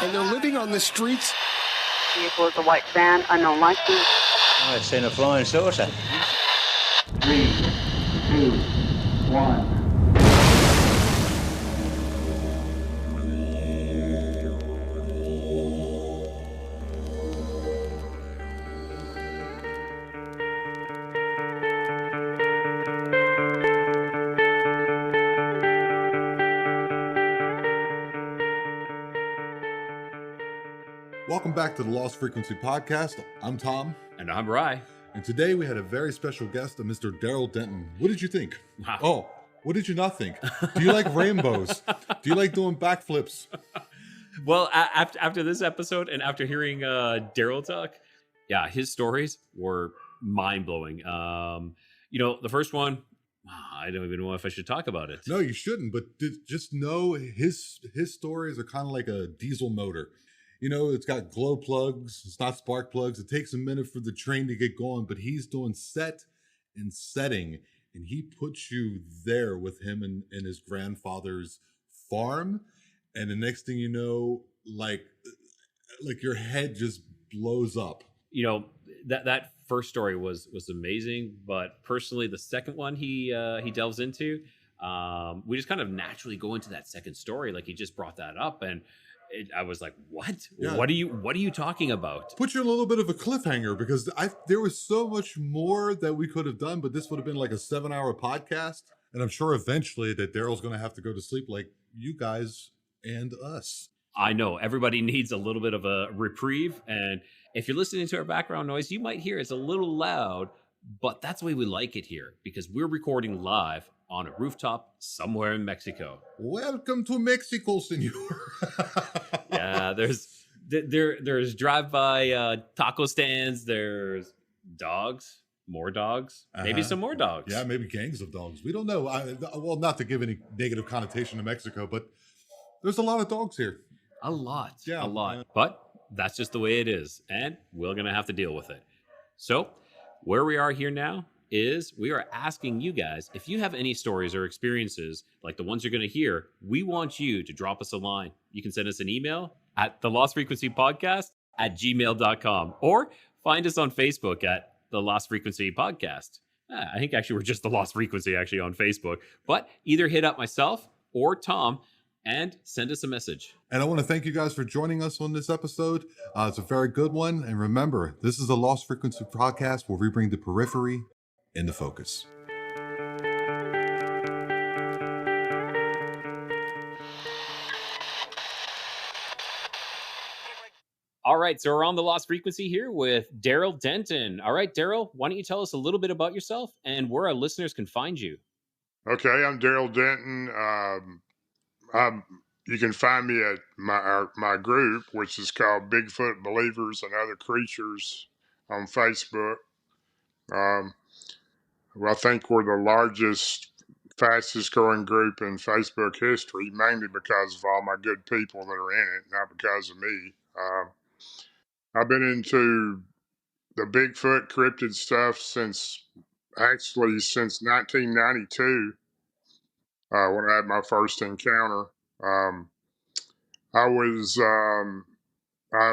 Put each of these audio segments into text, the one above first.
and they're living on the streets. Vehicle is a white van, unknown license. Oh, it's in a flying saucer. 3, 2, 1. Welcome back to the Lost Frequency Podcast. I'm Tom. And I'm Rye. And today we had a very special guest, Mr. Darrell Denton. What did you think? Wow. Oh, what did you not think? Do you like rainbows? Do you like doing backflips? Well, after this episode and after hearing Darrell talk, yeah, his stories were mind-blowing. The first one, I don't even know if I should talk about it. No, you shouldn't, but just know his stories are kind of like a diesel motor. You know, it's got glow plugs. It's not spark plugs. It takes a minute for the train to get going, but he's doing set and setting, and he puts you there with him and his grandfather's farm. And the next thing you know, like your head just blows up. You know, that first story was amazing, but personally, the second one he delves into, we just kind of naturally go into that second story. Like he just brought that up, and I was like, "What? Yeah. What are you talking about?" Put you in a little bit of a cliffhanger because there was so much more that we could have done, but this would have been like a 7-hour podcast, and I'm sure eventually that Darrell's going to have to go to sleep, like you guys and us. I know everybody needs a little bit of a reprieve, and if you're listening to our background noise, you might hear it's a little loud, but that's the way we like it here because we're recording live on a rooftop somewhere in Mexico. Welcome to Mexico, senor. Yeah, there's drive-by taco stands. There's dogs, more dogs, maybe some more dogs. Yeah, maybe gangs of dogs. We don't know. Well, not to give any negative connotation to Mexico, but there's a lot of dogs here. A lot. Yeah. A lot. But that's just the way it is, and we're going to have to deal with it. So where we are here now is we are asking you guys, if you have any stories or experiences like the ones you're going to hear, we want you to drop us a line. You can send us an email at TheLostFrequencyPodcast@gmail.com or find us on Facebook at The Lost Frequency Podcast. I think actually we're just The Lost Frequency actually on Facebook, but either hit up myself or Tom and send us a message. And I want to thank you guys for joining us on this episode. It's a very good one. And remember, this is the Lost Frequency Podcast where we bring the periphery into focus. All right, so we're on the Lost Frequency here with Darrell Denton. All right, Darrell, why don't you tell us a little bit about yourself and where our listeners can find you? Okay, I'm Darrell Denton. You can find me at my group, which is called Bigfoot Believers and Other Creatures on Facebook. Well, I think we're the largest, fastest growing group in Facebook history, mainly because of all my good people that are in it, not because of me. I've been into the Bigfoot cryptid stuff since 1992, when I had my first encounter. I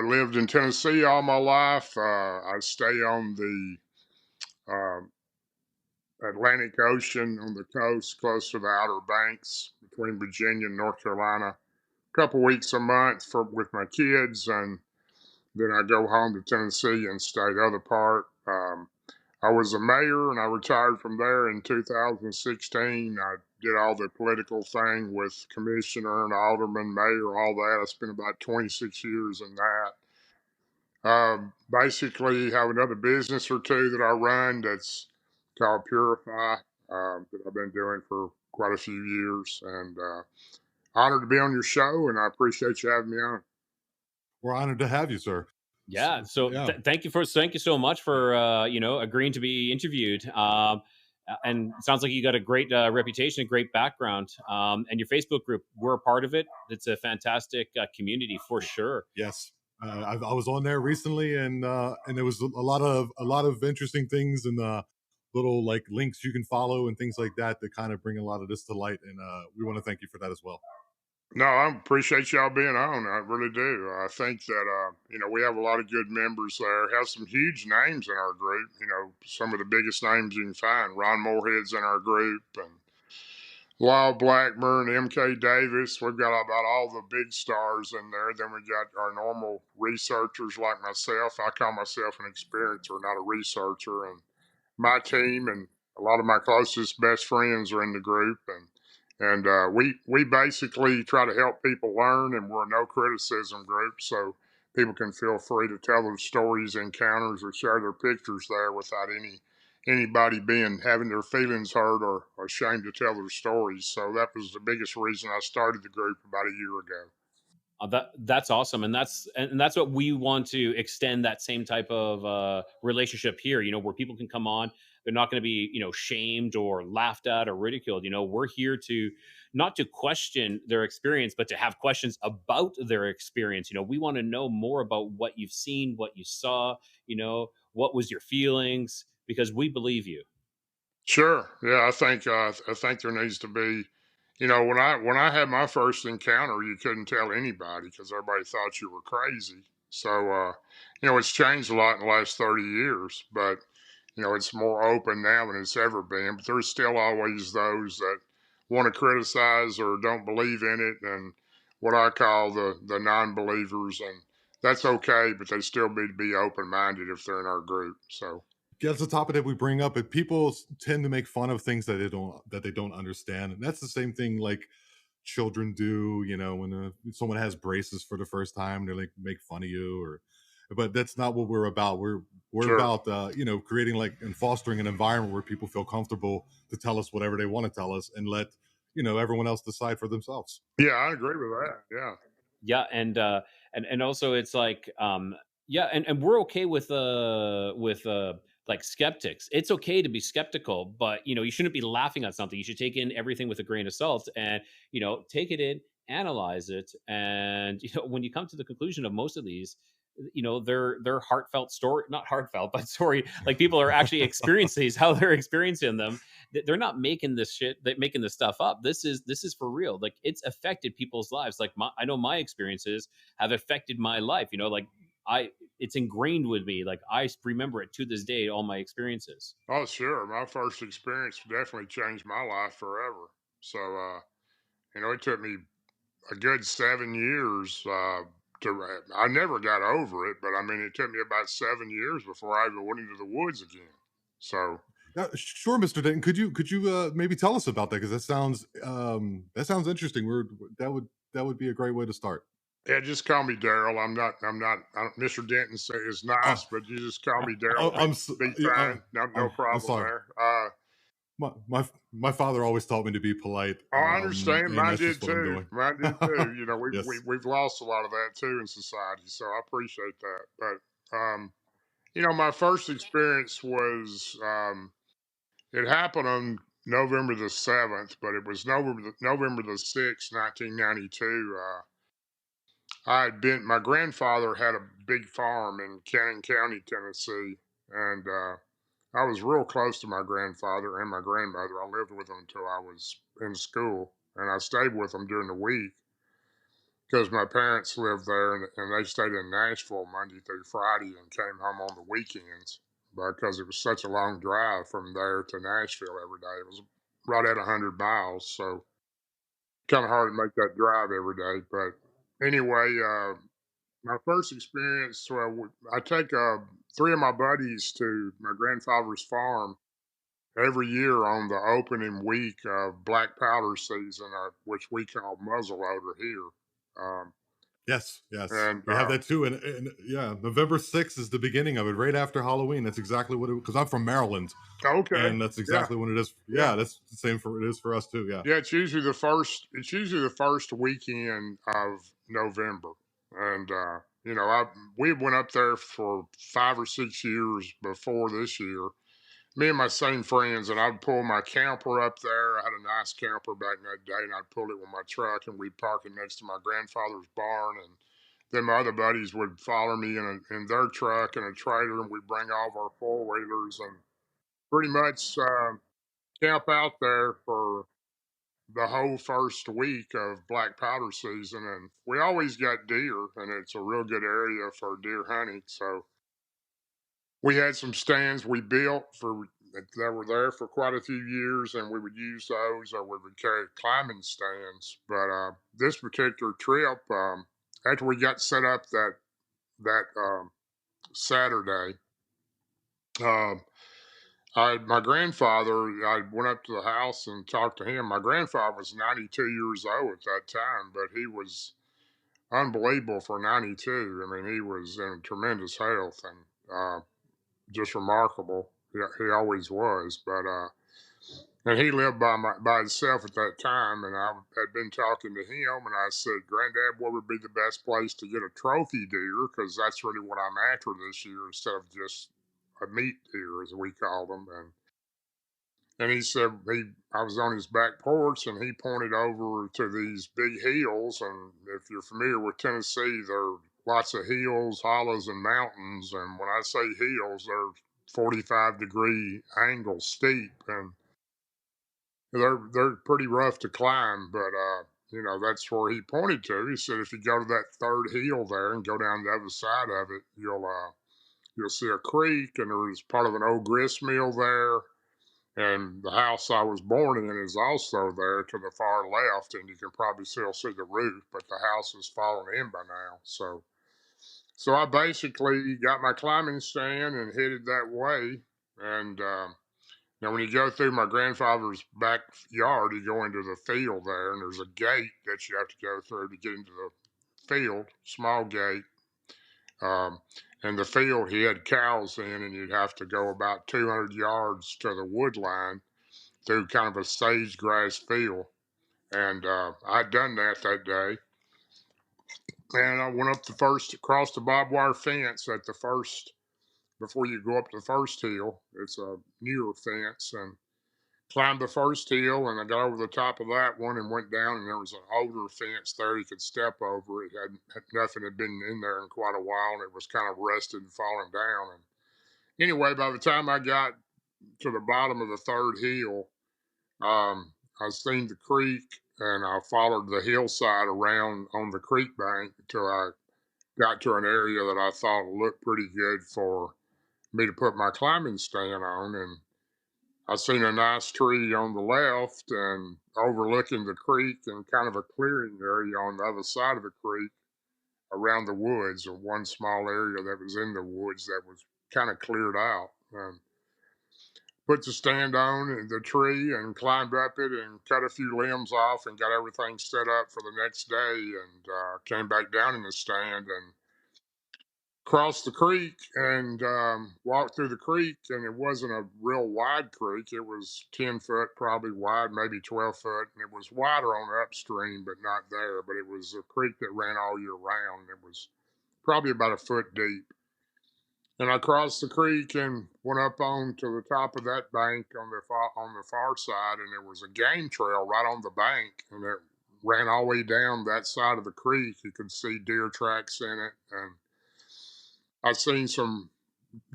lived in Tennessee all my life. I stay on the Atlantic Ocean on the coast, close to the Outer Banks between Virginia and North Carolina. A couple weeks a month with my kids, and then I go home to Tennessee and stay the other part. I was a mayor, and I retired from there in 2016. I did all the political thing with commissioner and alderman, mayor, all that. I spent about 26 years in that. Basically, have another business or two that I run that's called Purify, that I've been doing for quite a few years. And honored to be on your show, and I appreciate you having me on. We're honored to have you, sir. Yeah. So thank you so much for agreeing to be interviewed. And it sounds like you got a great reputation, a great background. And your Facebook group, we're a part of it. It's a fantastic community for sure. Yes. I was on there recently, and there was a lot of interesting things and little like links you can follow and things like that kind of bring a lot of this to light. And we want to thank you for that as well. No, I appreciate y'all being on. I really do. I think that we have a lot of good members there. Have some huge names in our group. Some of the biggest names you can find. Ron Moorehead's in our group, and Lyle Blackburn, MK Davis. We've got about all the big stars in there. Then we got our normal researchers like myself. I call myself an experiencer, not a researcher. And my team and a lot of my closest best friends are in the group, and we basically try to help people learn, and we're a no criticism group, so people can feel free to tell their stories, encounters, or share their pictures there without anybody being having their feelings hurt or ashamed to tell their stories. So that was the biggest reason I started the group about a year ago. That's awesome, and that's what we want to extend, that same type of relationship here. Where people can come on, they're not going to be shamed or laughed at or ridiculed. We're here to not to question their experience, but to have questions about their experience. We want to know more about what you've seen, what you saw. What was your feelings? Because we believe you. Sure. Yeah, I think there needs to be, when I had my first encounter, you couldn't tell anybody because everybody thought you were crazy. So it's changed a lot in the last 30 years, but it's more open now than it's ever been. But there's still always those that want to criticize or don't believe in it, and what I call the non-believers, and that's okay, but they still need to be open-minded if they're in our group. So. Yeah, that's the topic that we bring up. And people tend to make fun of things that they don't understand, and that's the same thing like children do. When someone has braces for the first time, they like make fun of you, or. But that's not what we're about. We're Sure. about creating and fostering an environment where people feel comfortable to tell us whatever they want to tell us, and let everyone else decide for themselves. Yeah, I agree with that. Yeah. Yeah, and also it's like yeah, and we're okay with like skeptics. It's okay to be skeptical, but you shouldn't be laughing at something. You should take in everything with a grain of salt, and take it in, analyze it, and when you come to the conclusion of most of these, they're heartfelt story, not heartfelt, but story, like people are actually experiencing these, how they're experiencing them. They're not making this shit, they're making this stuff up. This is for real. Like, it's affected people's lives. Like, I know my experiences have affected my life. Like, it's ingrained with me. Like, I remember it to this day, all my experiences. Oh, sure. My first experience definitely changed my life forever. So, it took me a good 7 years I never got over it, but I mean, it took me about 7 years before I even went into the woods again. So, Sure, Mr. Denton. Could you maybe tell us about that? Because that sounds interesting. That would be a great way to start. yeah, just call me Darrell. Mr. Denton is nice, Oh, but you just call me Darrell. Be fine. No I'm problem sorry. there. My father always taught me to be polite. Oh, I understand. And Mine that's did just what I'm too. doing. Mine did too. Yes. We've lost a lot of that too in society, so I appreciate that. But my first experience was it happened on November the 7th, but it was November the 6th, 1992. My grandfather had a big farm in Cannon County, Tennessee, and I was real close to my grandfather and my grandmother. I lived with them until I was in school, and I stayed with them during the week because my parents lived there, and they stayed in Nashville Monday through Friday and came home on the weekends because it was such a long drive from there to Nashville every day. It was right at 100 miles, so kind of hard to make that drive every day. But anyway, my first experience, I take three of my buddies to my grandfather's farm every year on the opening week of black powder season, which we call muzzleloader here. Um, Yes. and We have that too. And yeah, November 6th is the beginning of it, right after Halloween. That's exactly what it, because I'm from Maryland, okay, and that's yeah, exactly when it is. yeah, Yeah, that's the same it is for us too. Yeah. yeah. It's usually the first. It's usually the first weekend of November, and we went up there for 5 or 6 years before this year, me and my same friends, and I'd pull my camper up there. I had a nice camper back in that day, and I'd pull it with my truck, and we'd park it next to my grandfather's barn. And then my other buddies would follow me in their truck and a trailer, and we'd bring all of our four wheelers and pretty much camp out there for the whole first week of black powder season, and we always got deer, and it's a real good area for deer hunting. So we had some stands we built for that were there for quite a few years, and we would use those, or we would carry climbing stands. But this particular trip, after we got set up that Saturday, um, my grandfather, I went up to the house and talked to him. My grandfather was 92 years old at that time, but he was unbelievable for 92. I mean, he was in tremendous health and just remarkable. He always was. But and he lived by himself at that time. And I had been talking to him, and I said, "Granddad, what would be the best place to get a trophy deer? Because that's really what I'm after this year, instead of just a meat deer, as we call them." And he said I was on his back porch, and he pointed over to these big hills. And if you're familiar with Tennessee, there are lots of hills, hollows, and mountains. And when I say hills, they're 45-degree angle steep, and they're pretty rough to climb. But that's where he pointed to. He said, if you go to that third hill there and go down the other side of it, you'll see a creek, and there's part of an old grist mill there. And the house I was born in is also there to the far left, and you can probably still see the roof, but the house is fallen in by now. So I basically got my climbing stand and headed that way. And now, when you go through my grandfather's backyard, you go into the field there, and there's a gate that you have to go through to get into the field, small gate. Um, and the field he had cows in, and you'd have to go about 200 yards to the wood line through kind of a sage grass field. And I'd done that day. And I went across the barbed wire fence at the first, before you go up the first hill. It's a newer fence, and climbed the first hill, and I got over the top of that one and went down, and there was an older fence there you could step over. Nothing had been in there in quite a while, and it was kind of rusted and falling down. And anyway, by the time I got to the bottom of the third hill, I seen the creek, and I followed the hillside around on the creek bank until I got to an area that I thought looked pretty good for me to put my climbing stand on. And I seen a nice tree on the left and overlooking the creek, and kind of a clearing area on the other side of the creek around the woods, or one small area that was in the woods that was kind of cleared out. And put the stand on the tree and climbed up it and cut a few limbs off and got everything set up for the next day, and came back down in the stand and crossed the creek and walked through the creek. And it wasn't a real wide creek. It was 10 foot probably wide, maybe 12 foot. And it was wider on upstream, but not there. But it was a creek that ran all year round. It was probably about a foot deep. And I crossed the creek and went up on to the top of that bank on the far side, and there was a game trail right on the bank, and it ran all the way down that side of the creek. You could see deer tracks in it, and I seen some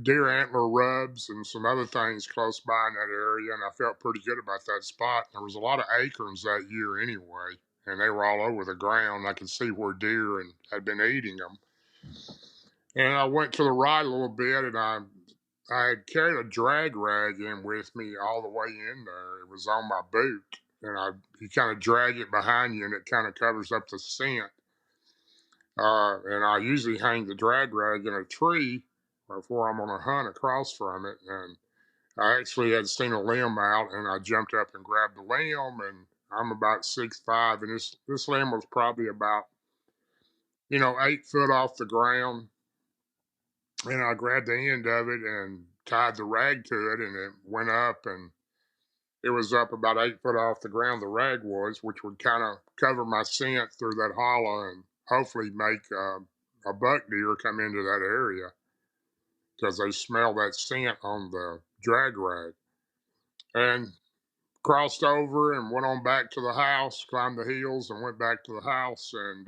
deer antler rubs and some other things close by in that area, and I felt pretty good about that spot. There was a lot of acorns that year anyway, and they were all over the ground. I could see where deer had been eating them. And I went to the right a little bit, and I had carried a drag rag in with me all the way in there. It was on my boot, and you kind of drag it behind you, and it kind of covers up the scent. And I usually hang the drag rag in a tree before I'm on a hunt across from it. And I actually had seen a limb out, and I jumped up and grabbed the limb. And I'm about 6'5", and this limb was probably about 8 foot off the ground. And I grabbed the end of it and tied the rag to it, and it went up, and it was up about 8 foot off the ground, the rag was, which would kind of cover my scent through that hollow and hopefully make a buck deer come into that area, because they smell that scent on the drag rag. And crossed over and went on back to the house, climbed the hills and went back to the house, and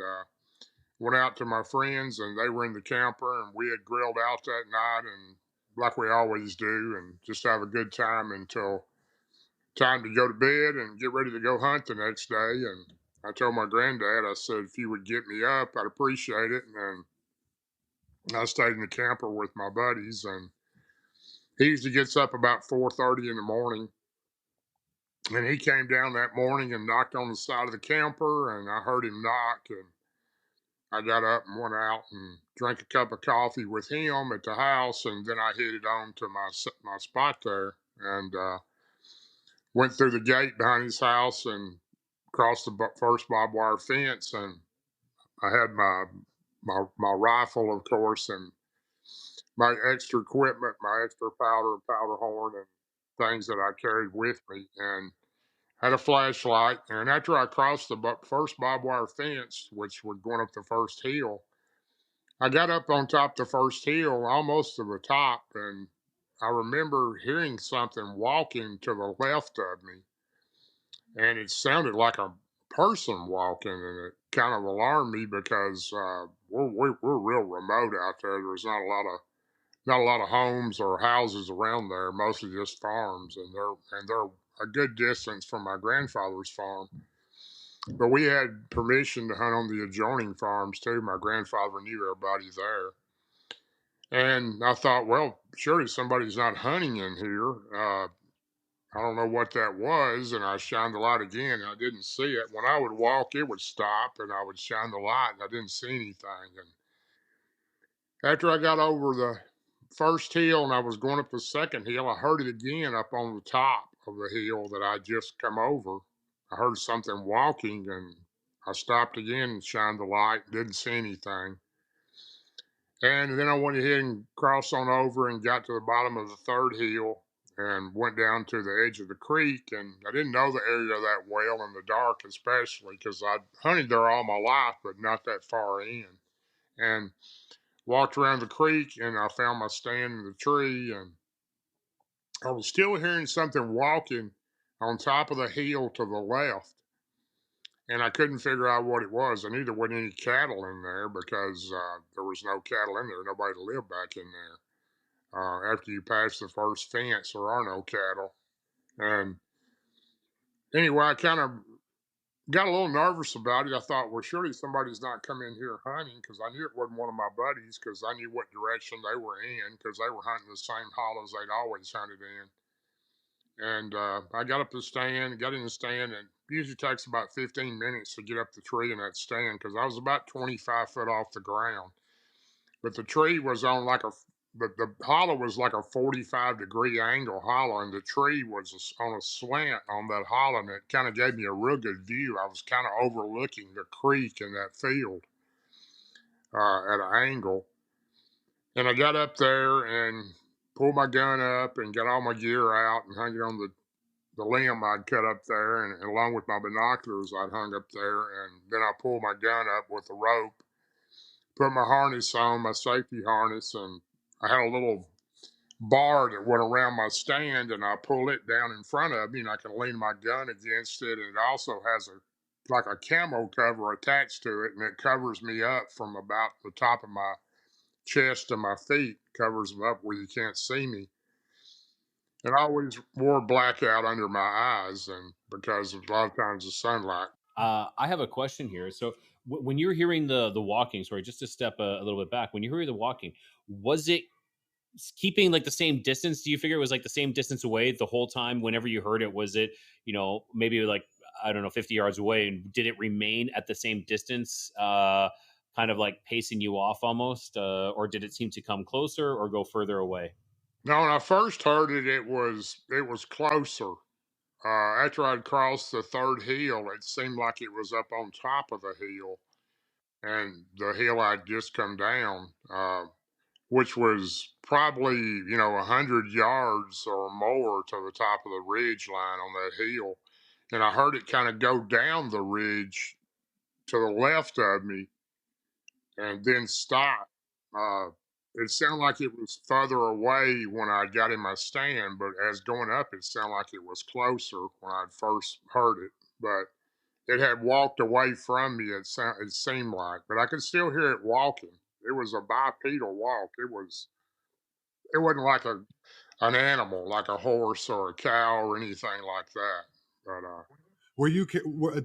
went out to my friends, and they were in the camper, and we had grilled out that night, and like we always do, and just have a good time until time to go to bed and get ready to go hunt the next day. And I told my granddad, I said, if you would get me up, I'd appreciate it. And I stayed in the camper with my buddies, and he usually gets up about 4:30 in the morning. And he came down that morning and knocked on the side of the camper, and I heard him knock, and I got up and went out and drank a cup of coffee with him at the house, and then I headed on to my spot there, and went through the gate behind his house and crossed the first barbed wire fence, and I had my rifle, of course, and my extra equipment, my extra powder, powder horn, and things that I carried with me, and had a flashlight. And after I crossed the first barbed wire fence, which was going up the first hill, I got up on top of the first hill, almost to the top, and I remember hearing something walking to the left of me, and it sounded like a person walking, and it kind of alarmed me because we're real remote out there. There's not a lot of homes or houses around there, mostly just farms, and they're a good distance from my grandfather's farm. But we had permission to hunt on the adjoining farms too. My grandfather knew everybody there. And I thought, well, surely somebody's not hunting in here. I don't know what that was. And I shined the light again, and I didn't see it. When I would walk, it would stop, and I would shine the light, and I didn't see anything. And after I got over the first hill and I was going up the second hill, I heard it again up on the top of the hill that I just come over. I heard something walking, and I stopped again and shined the light, didn't see anything. And then I went ahead and crossed on over and got to the bottom of the third hill and went down to the edge of the creek. And I didn't know the area that well in the dark, especially because I'd hunted there all my life, but not that far in. And walked around the creek, and I found my stand in the tree, and I was still hearing something walking on top of the hill to the left. And I couldn't figure out what it was. I knew there wasn't any cattle in there because there was no cattle in there. Nobody lived back in there. After you pass the first fence, there are no cattle. And anyway, I kind of got a little nervous about it. I thought, well, surely somebody's not come in here hunting, because I knew it wasn't one of my buddies, because I knew what direction they were in, because they were hunting the same hollows they'd always hunted in. And I got up the stand, got in the stand, and it usually takes about 15 minutes to get up the tree in that stand, because I was about 25 foot off the ground. But the tree was on like the hollow was like a 45-degree angle hollow, and the tree was on a slant on that hollow, and it kind of gave me a real good view. I was kind of overlooking the creek in that field at an angle. And I got up there and pulled my gun up and got all my gear out and hung it on the limb I'd cut up there, and along with my binoculars I'd hung up there. And then I pulled my gun up with a rope, put my harness on, my safety harness, and I had a little bar that went around my stand, and I pull it down in front of me, and I can lean my gun against it. And it also has like a camo cover attached to it, and it covers me up from about the top of my chest to my feet, covers them up where you can't see me. And I always wore blackout under my eyes, and because of a lot of times the sunlight. I have a question here. So when you're hearing the walking, sorry, just to step a little bit back, when you hear the walking, was it keeping like the same distance? Do you figure it was like the same distance away the whole time? Whenever you heard it, was it, maybe like, I don't know, 50 yards away? And did it remain at the same distance, kind of like pacing you off almost, or did it seem to come closer or go further away? Now, when I first heard it, it was closer. After I'd crossed the third hill, it seemed like it was up on top of the hill, and the hill I'd just come down, which was probably 100 yards or more to the top of the ridge line on that hill. And I heard it kind of go down the ridge to the left of me and then stop. Uh, it sounded like it was further away when I got in my stand, but as going up, it sounded like it was closer when I first heard it. But it had walked away from me. It seemed like, but I could still hear it walking. It was a bipedal walk. It wasn't like an animal like a horse or a cow or anything like that. But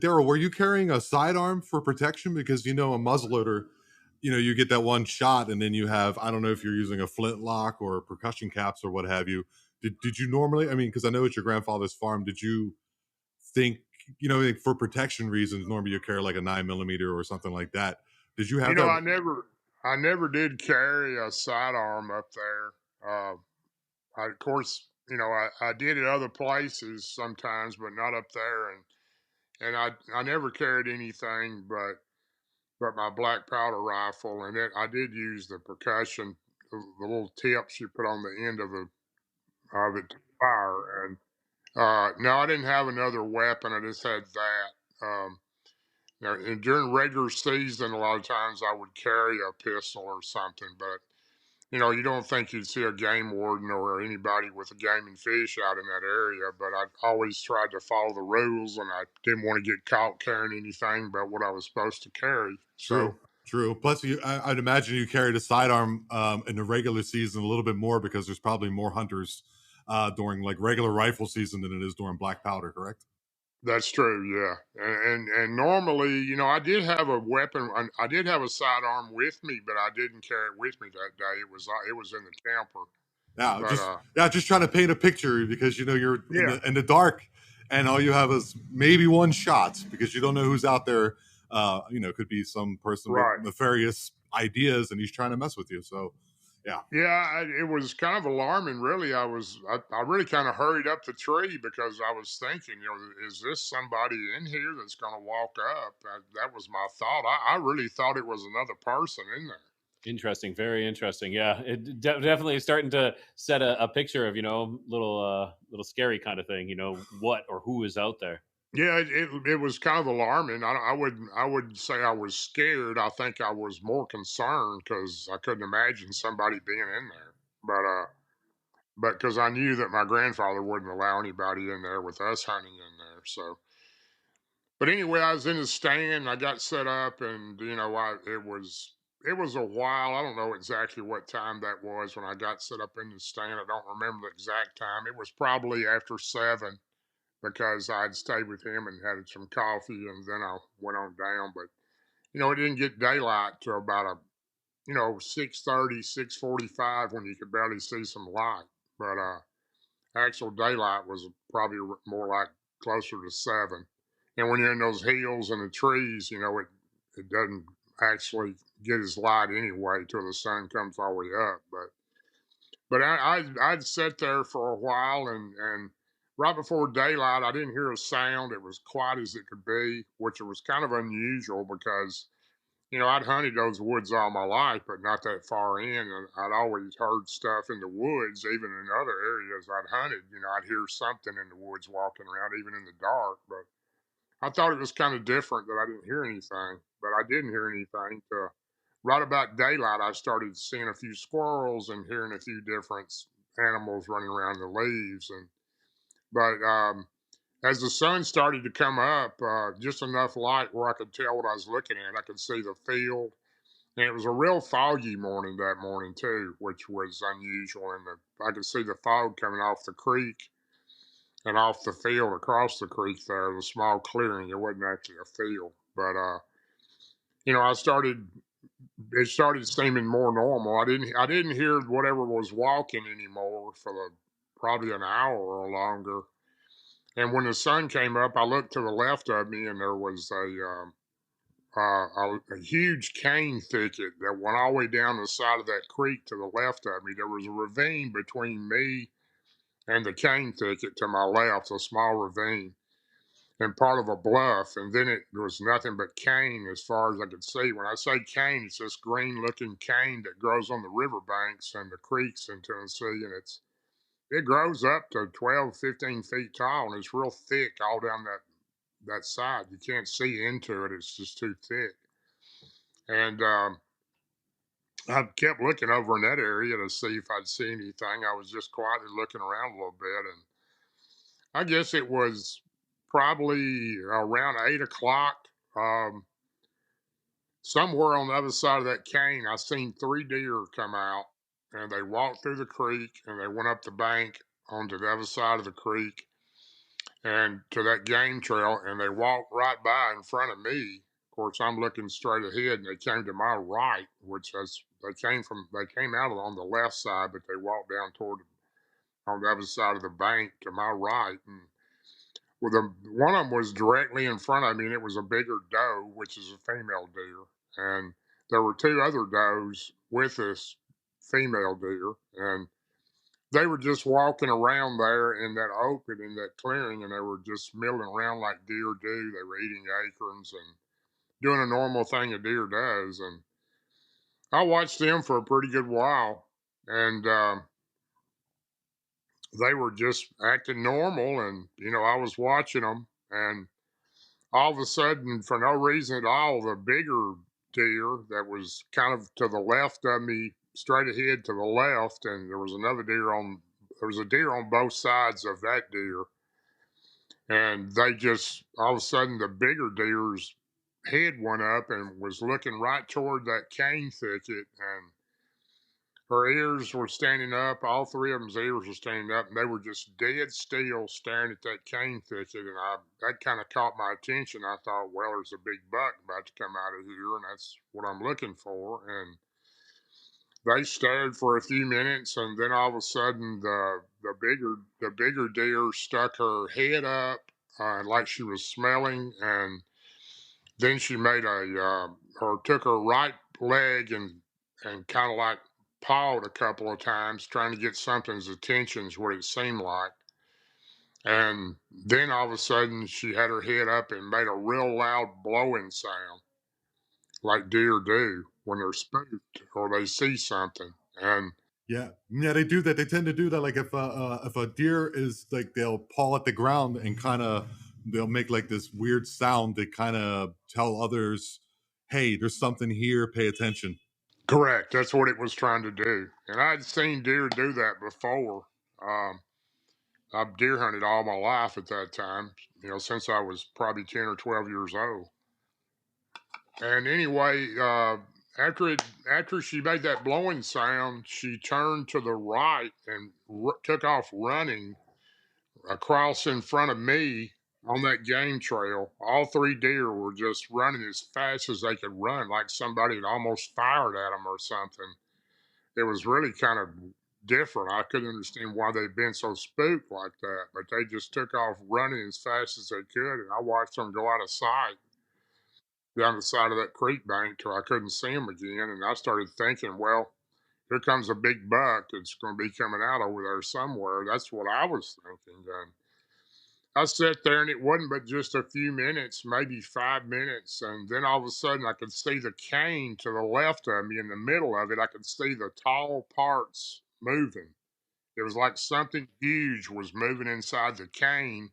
Daryl, were you carrying a sidearm for protection? Because a muzzleloader, you get that one shot, and then you have, I don't know if you're using a flintlock or percussion caps or what have you. Did you normally? I mean, because I know it's your grandfather's farm. Did you think, like for protection reasons, normally you carry like a 9mm or something like that? Did you have that? I never did carry a sidearm up there. Of course, I did at other places sometimes, but not up there. And I never carried anything but my black powder rifle, and I did use the percussion, the little tips you put on the end of it to fire. And no, I didn't have another weapon. I just had that. And during regular season, a lot of times I would carry a pistol or something, but you don't think you'd see a game warden or anybody with a game and fish out in that area, but I always tried to follow the rules, and I didn't want to get caught carrying anything but what I was supposed to carry. True, So true. Plus, I'd imagine you carried a sidearm in the regular season a little bit more because there's probably more hunters during like regular rifle season than it is during black powder, correct? that's true, yeah. And normally, I did have a weapon. I did have a sidearm with me, but I didn't carry it with me that day. It was in the camper. Yeah, But just trying to paint a picture because you're yeah, in the dark, and all you have is maybe one shot because you don't know who's out there. Could be some person with right. nefarious ideas, and he's trying to mess with you. So, yeah. Yeah, it was kind of alarming, really. I really kind of hurried up the tree because I was thinking, is this somebody in here that's going to walk up? That was my thought. I really thought it was another person in there. Interesting, very interesting. Yeah, it definitely is starting to set a picture of little scary kind of thing. What or who is out there. Yeah, it was kind of alarming. I wouldn't say I was scared. I think I was more concerned because I couldn't imagine somebody being in there. But because I knew that my grandfather wouldn't allow anybody in there with us hunting in there. So, but anyway, I was in the stand. I got set up, and it was a while. I don't know exactly what time that was when I got set up in the stand. I don't remember the exact time. It was probably after 7 because I'd stayed with him and had some coffee, and then I went on down. But it didn't get daylight till about 6:30, 6:45 when you could barely see some light. But actual daylight was probably more like closer to 7. And when you're in those hills and the trees, it doesn't actually get as light anyway till the sun comes all the way up. But I'd sat there for a while, and right before daylight, I didn't hear a sound. It was quiet as it could be, which was kind of unusual because I'd hunted those woods all my life, but not that far in. And I'd always heard stuff in the woods, even in other areas I'd hunted. I'd hear something in the woods walking around, even in the dark. But I thought it was kind of different that I didn't hear anything. But I didn't hear anything till right about daylight. I started seeing a few squirrels and hearing a few different animals running around the leaves. But as the sun started to come up, just enough light where I could tell what I was looking at. I could see the field, and it was a real foggy morning that morning too, which was unusual. And I could see the fog coming off the creek and off the field across the creek there, the small clearing. It wasn't actually a field, but I started. It started seeming more normal. I didn't hear whatever was walking anymore for probably an hour or longer. And when the sun came up, I looked to the left of me, and there was a huge cane thicket that went all the way down the side of that creek to the left of me. There was a ravine between me and the cane thicket to my left, a small ravine, and part of a bluff. And then it was nothing but cane as far as I could see. When I say cane, it's this green looking cane that grows on the riverbanks and the creeks in Tennessee. And it grows up to 12, 15 feet tall, and it's real thick all down that side. You can't see into it. It's just too thick. And I kept looking over in that area to see if I'd see anything. I was just quietly looking around a little bit, and I guess it was probably around 8 o'clock. Somewhere on the other side of that cane, I seen 3 deer come out, and they walked through the creek, and they went up the bank onto the other side of the creek and to that game trail, and they walked right by in front of me. Of course, I'm looking straight ahead, and they came to my right, which is they came out on the left side, but they walked down toward on the other side of the bank to my right, and one of them was directly in front of me, and it was a bigger doe, which is a female deer, and there were two other does with this female deer, and they were just walking around there in that open, in that clearing, and they were just milling around like deer do. They were eating acorns and doing a normal thing a deer does. And I watched them for a pretty good while, and they were just acting normal. And, I was watching them, and all of a sudden, for no reason at all, the bigger deer that was kind of to the left of me, straight ahead to the left, and there was a deer on both sides of that deer. And they just, all of a sudden, the bigger deer's head went up and was looking right toward that cane thicket. And her ears were standing up. All three of them's ears were standing up, and they were just dead still staring at that cane thicket. And that kind of caught my attention. I thought, well, there's a big buck about to come out of here, and that's what I'm looking for. And they stared for a few minutes, and then all of a sudden, the bigger deer stuck her head up, like she was smelling, and then she made took her right leg and kind of like pawed a couple of times, trying to get something's attention, is what it seemed like. And then all of a sudden, she had her head up and made a real loud blowing sound, like deer do when they're spooked or they see something. And yeah, they do that. They tend to do that. Like if a deer is like, they'll paw at the ground and kind of they'll make like this weird sound to kind of tell others, hey, there's something here, pay attention. correct, that's what it was trying to do. And I'd seen deer do that before. I've deer hunted all my life at that time, since I was probably 10 or 12 years old. And anyway, after she made that blowing sound, she turned to the right and took off running across in front of me on that game trail. All three deer were just running as fast as they could run, like somebody had almost fired at them or something. It was really kind of different. I couldn't understand why they'd been so spooked like that, but they just took off running as fast as they could, and I watched them go out of sight down the side of that creek bank till I couldn't see them again. And I started thinking, well, here comes a big buck that's going to be coming out over there somewhere. That's what I was thinking. And I sat there, and it wasn't but just a few minutes, maybe 5 minutes. And then all of a sudden, I could see the cane to the left of me. In the middle of it, I could see the tall parts moving. It was like something huge was moving inside the cane,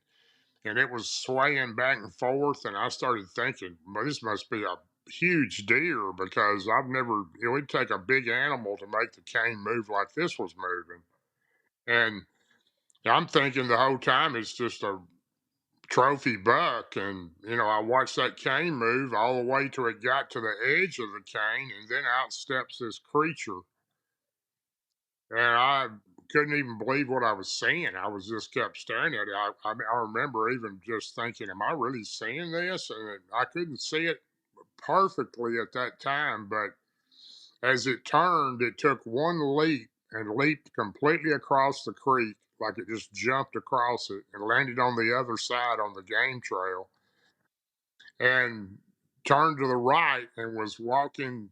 and it was swaying back and forth. And I started thinking, well, this must be a huge deer, because I've never, it would take a big animal to make the cane move like this was moving. And I'm thinking the whole time it's just a trophy buck. And, I watched that cane move all the way till it got to the edge of the cane, and then out steps this creature. And I couldn't even believe what I was seeing. I was just kept staring at it. I remember even just thinking, am I really seeing this? And I couldn't see it perfectly at that time, but as it turned, it took one leap and leaped completely across the creek, like it just jumped across it and landed on the other side on the game trail, and turned to the right and was walking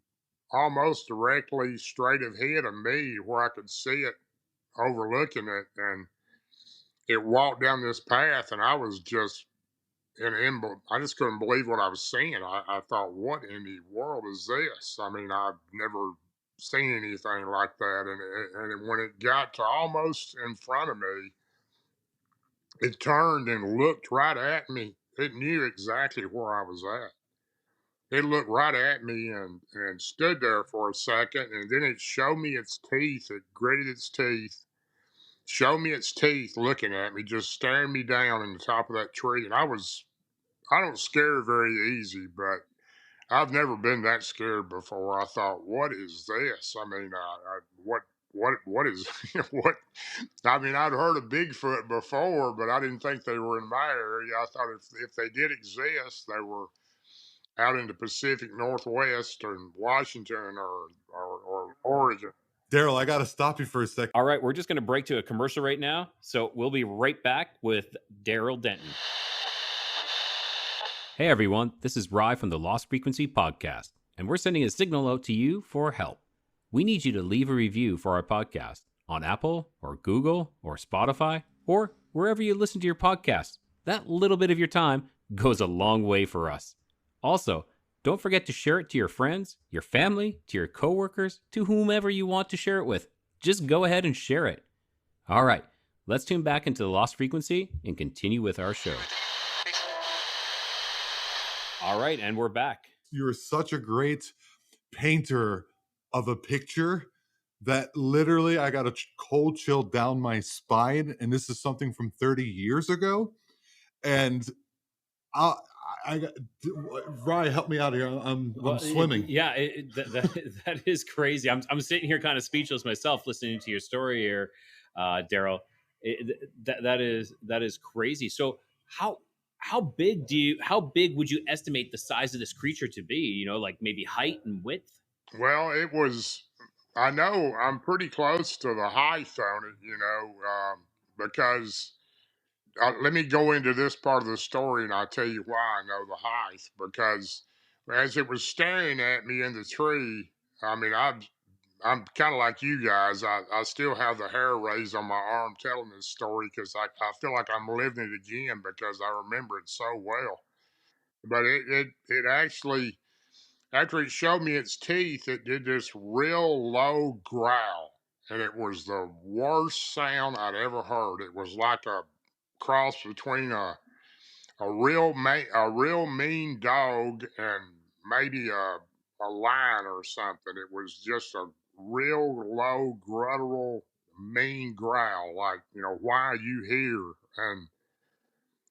almost directly straight ahead of me where I could see it overlooking it. And it walked down this path, and I was just I just couldn't believe what I was seeing. I thought, what in the world is this? I mean, I've never seen anything like that. And when it got to almost in front of me, it turned and looked right at me. It knew exactly where I was at. It looked right at me and stood there for a second, and then it showed me its teeth. It gritted its teeth, showed me its teeth looking at me, just staring me down in the top of that tree. And I don't scare very easy, but I've never been that scared before. I thought, what is this? I mean, what what is what? I mean, I'd heard of Bigfoot before, but I didn't think they were in my area. I thought if they did exist, they were out in the Pacific Northwest or in Washington or Oregon. Darrell, I got to stop you for a second. All right, we're just going to break to a commercial right now. So we'll be right back with Darrell Denton. Hey everyone, this is Rye from the Lost Frequency Podcast, and we're sending a signal out to you for help. We need you to leave a review for our podcast on Apple or Google or Spotify or wherever you listen to your podcasts. That little bit of your time goes a long way for us. Also, don't forget to share it to your friends, your family, to your coworkers, to whomever you want to share it with. Just go ahead and share it. All right, let's tune back into the Lost Frequency and continue with our show. All right, and we're back. You're such a great painter of a picture that literally I got a cold chill down my spine. And this is something from 30 years ago. And I got, Rye, help me out here. I'm swimming. Yeah, that is crazy. I'm sitting here kind of speechless myself listening to your story here, Darrell. That is crazy. So how big would you estimate the size of this creature to be? You know, like maybe height and width? Well, it was. I know I'm pretty close to the height on it, because let me go into this part of the story and I'll tell you why I know the height. Because as it was staring at me in the tree, I mean, I'm kind of like you guys. I still have the hair raised on my arm telling this story because I feel like I'm living it again because I remember it so well. But it actually, after it showed me its teeth, it did this real low growl. And it was the worst sound I'd ever heard. It was like a cross between a real mean dog and maybe a lion or something. It was just a real low guttural mean growl, like, why are you here? And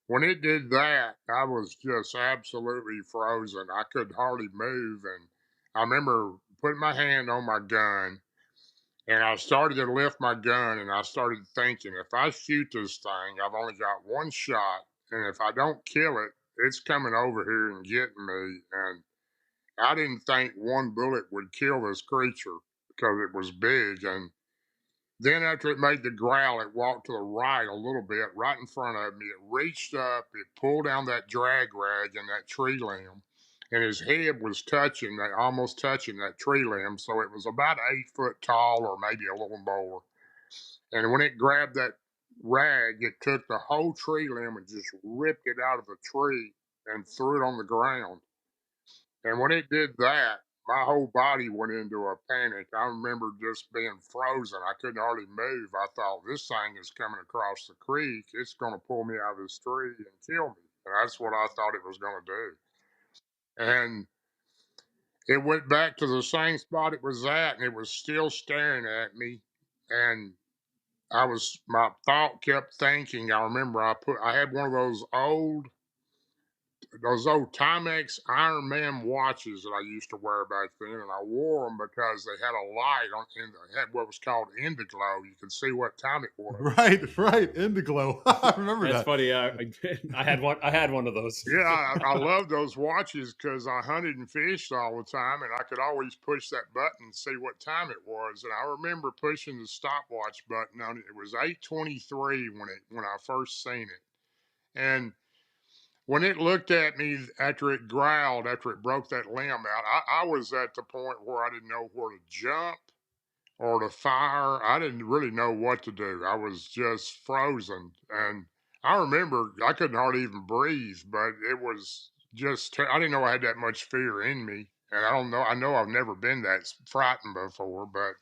when it did that, I was just absolutely frozen. I could hardly move, and I remember putting my hand on my gun, and I started to lift my gun, and I started thinking, if I shoot this thing, I've only got one shot, and if I don't kill it, it's coming over here and getting me. And I didn't think one bullet would kill this creature because it was big. And then after it made the growl, it walked to the right a little bit, right in front of me. It reached up, it pulled down that drag rag and that tree limb, and his head was almost touching that tree limb. So it was about 8 foot tall or maybe a little more. And when it grabbed that rag, it took the whole tree limb and just ripped it out of the tree and threw it on the ground. And when it did that, my whole body went into a panic. I remember just being frozen. I couldn't hardly move. I thought, this thing is coming across the creek. It's going to pull me out of this tree and kill me. And that's what I thought it was going to do. And it went back to the same spot it was at, and it was still staring at me. And my thought kept thinking. I remember I had one of those old Timex Iron Man watches that I used to wear back then, and I wore them because they had a light had what was called Indiglow. You could see what time it was. Right, Indiglow. I remember That's that. funny. I had one of those. Yeah, I loved those watches because I hunted and fished all the time, and I could always push that button and see what time it was. And I remember pushing the stopwatch button on it. It was 8:23 when I first seen it, and when it looked at me after it growled, after it broke that limb out, I was at the point where I didn't know where to jump or to fire. I didn't really know what to do. I was just frozen. And I remember I couldn't hardly even breathe, but it was just, I didn't know I had that much fear in me. And I know I've never been that frightened before, but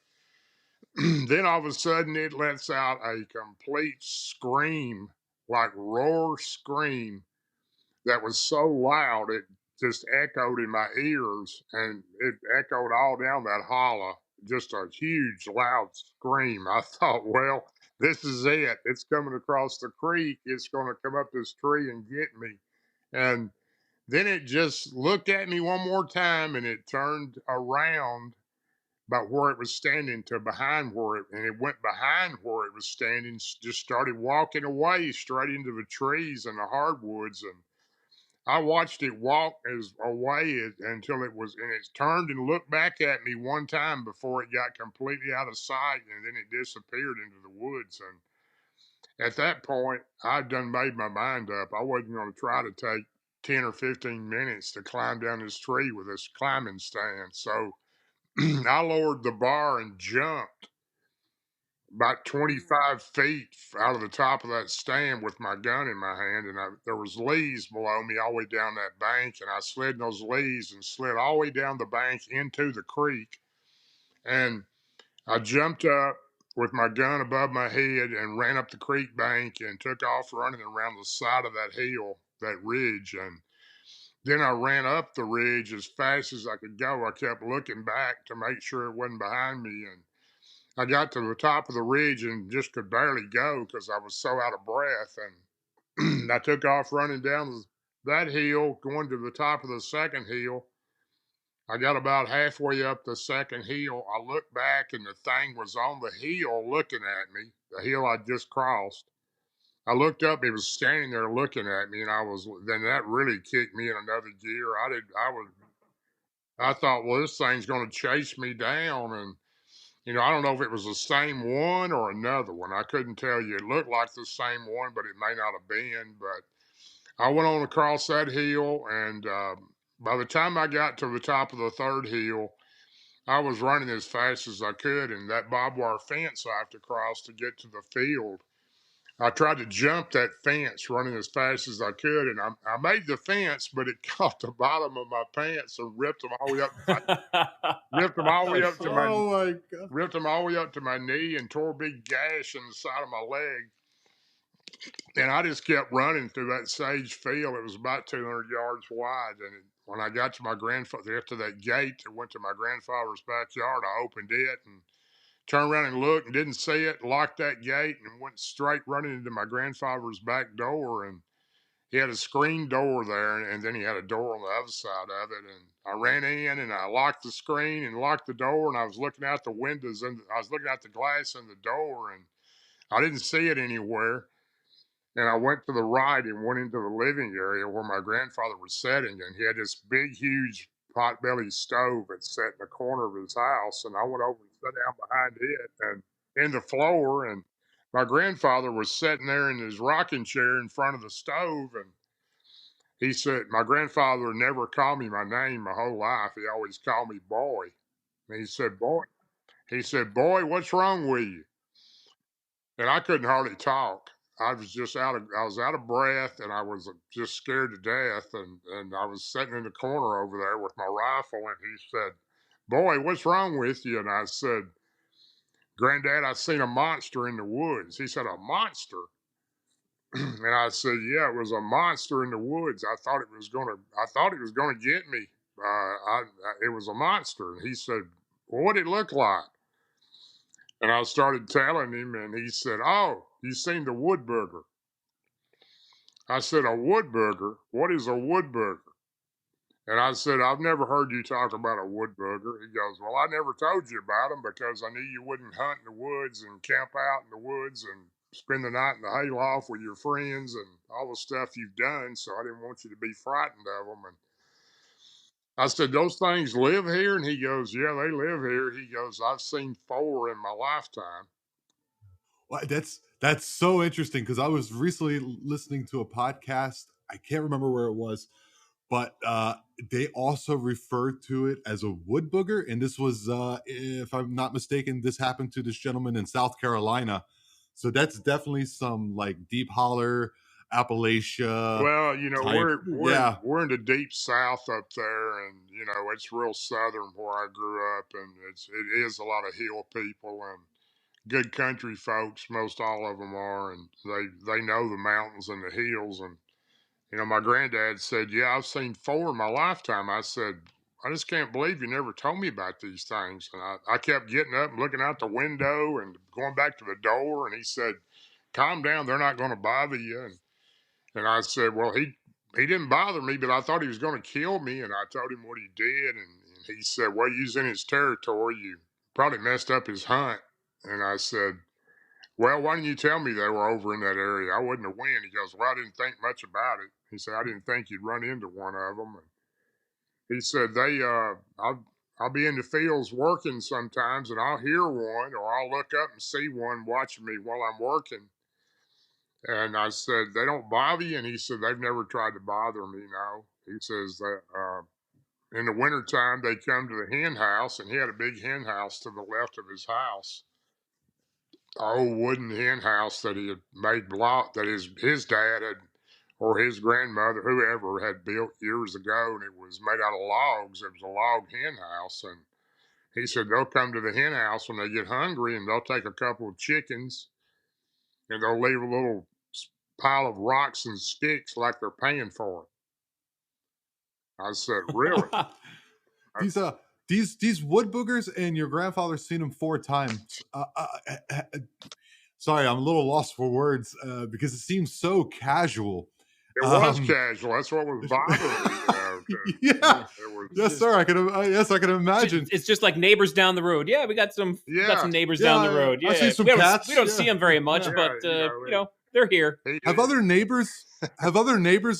then all of a sudden it lets out a complete scream, like roar scream that was so loud it just echoed in my ears, and it echoed all down that hollow. Just a huge loud scream. I thought, well, this is it. It's coming across the creek. It's going to come up this tree and get me. And then it just looked at me one more time and it turned around, about where it was standing to behind where it, and it went behind where it was standing, just started walking away straight into the trees and the hardwoods. And I watched it walk until it was, and it turned and looked back at me one time before it got completely out of sight, and then it disappeared into the woods. And at that point, I'd done made my mind up. I wasn't going to try to take 10 or 15 minutes to climb down this tree with this climbing stand. So I lowered the bar and jumped about 25 feet out of the top of that stand with my gun in my hand, and there was leaves below me all the way down that bank, and I slid in those leaves and slid all the way down the bank into the creek. And I jumped up with my gun above my head and ran up the creek bank and took off running around the side of that hill, that ridge. And then I ran up the ridge as fast as I could go. I kept looking back to make sure it wasn't behind me, and I got to the top of the ridge and just could barely go because I was so out of breath. And I took off running down that hill, going to the top of the second hill. I got about halfway up the second hill. I looked back and the thing was on the hill looking at me, the hill I just crossed. I looked up, it was standing there looking at me, and then that really kicked me in another gear. I thought, well, this thing's going to chase me down. And I don't know if it was the same one or another one. I couldn't tell you. It looked like the same one, but it may not have been. But I went on across that hill, and by the time I got to the top of the third hill, I was running as fast as I could, and that barbed wire fence I have to cross to get to the field. I tried to jump that fence running as fast as I could, and I made the fence, but it caught the bottom of my pants and ripped them all the way up. Ripped them all the way up to my Oh my God. ripped them all the way up to my knee and tore a big gash in the side of my leg. And I just kept running through that sage field. It was about 200 yards wide. And when I got to my grandfather, after that gate that went to my grandfather's backyard, I opened it and turned around and looked and didn't see it, locked that gate, and went straight running into my grandfather's back door. And he had a screen door there, and then he had a door on the other side of it. And I ran in and I locked the screen and locked the door, and I was looking out the windows and I was looking out the glass in the door, and I didn't see it anywhere. And I went to the right and went into the living area where my grandfather was sitting, and he had this big, huge pot-bellied stove that sat in the corner of his house. And I went over and sat down behind it and in the floor, and my grandfather was sitting there in his rocking chair in front of the stove. And he said, my grandfather never called me my name my whole life. He always called me boy. And boy, what's wrong with you? And I couldn't hardly talk. I was out of breath, and I was just scared to death. And I was sitting in the corner over there with my rifle, and he said, boy, what's wrong with you? And I said, Granddad, I seen a monster in the woods. He said, a monster? And I said, yeah, it was a monster in the woods. I thought it was gonna get me. It was a monster. And he said, well, what did it look like? And I started telling him, and he said, oh, you seen the woodburger? I said, a woodburger? What is a woodburger? And I said, I've never heard you talk about a woodburger. He goes, well, I never told you about them because I knew you wouldn't hunt in the woods and camp out in the woods and spend the night in the hayloft with your friends and all the stuff you've done. So I didn't want you to be frightened of them. And I said, those things live here? And he goes, yeah, they live here. He goes, I've seen 4 in my lifetime. Well, that's so interesting because I was recently listening to a podcast. I can't remember where it was, but they also referred to it as a wood booger. And this was, if I'm not mistaken, this happened to this gentleman in South Carolina. So that's definitely some like deep holler Appalachia. Well, yeah. we're in the deep South up there, and it's real southern where I grew up, and it is a lot of hill people and good country folks. Most all of them are, and they know the mountains and the hills. And my granddad said, yeah, I've seen 4 in my lifetime. I said, I just can't believe you never told me about these things. And I kept getting up and looking out the window and going back to the door, and he said, calm down, they're not going to bother you. And I said, well, he didn't bother me, but I thought he was going to kill me. And I told him what he did, and he said, well, you're in his territory. You probably messed up his hunt. And I said, well, why didn't you tell me they were over in that area? I wouldn't have went. He goes, well, I didn't think much about it. He said, I didn't think you'd run into one of them. And he said, I'll be in the fields working sometimes and I'll hear one or I'll look up and see one watching me while I'm working. And I said, they don't bother you? And he said, they've never tried to bother me, no. He says that in the wintertime, they come to the hen house, and he had a big hen house to the left of his house. An old wooden hen house that he had made block, that his dad had, or his grandmother, whoever, had built years ago, and it was made out of logs. It was a log hen house. And he said, they'll come to the hen house when they get hungry, and they'll take a couple of chickens, and they'll leave a little pile of rocks and sticks like they're paying for it. I said, really? These wood boogers, and your grandfather's seen them 4 times. Sorry, I'm a little lost for words because it seems so casual. It was casual. That's what was bothering me. Yeah. Yes, sir. I can imagine. It's just like neighbors down the road. Yeah, we got some neighbors down the road. Yeah, I see some we cats. We don't see them very much, but they're here. Have other neighbors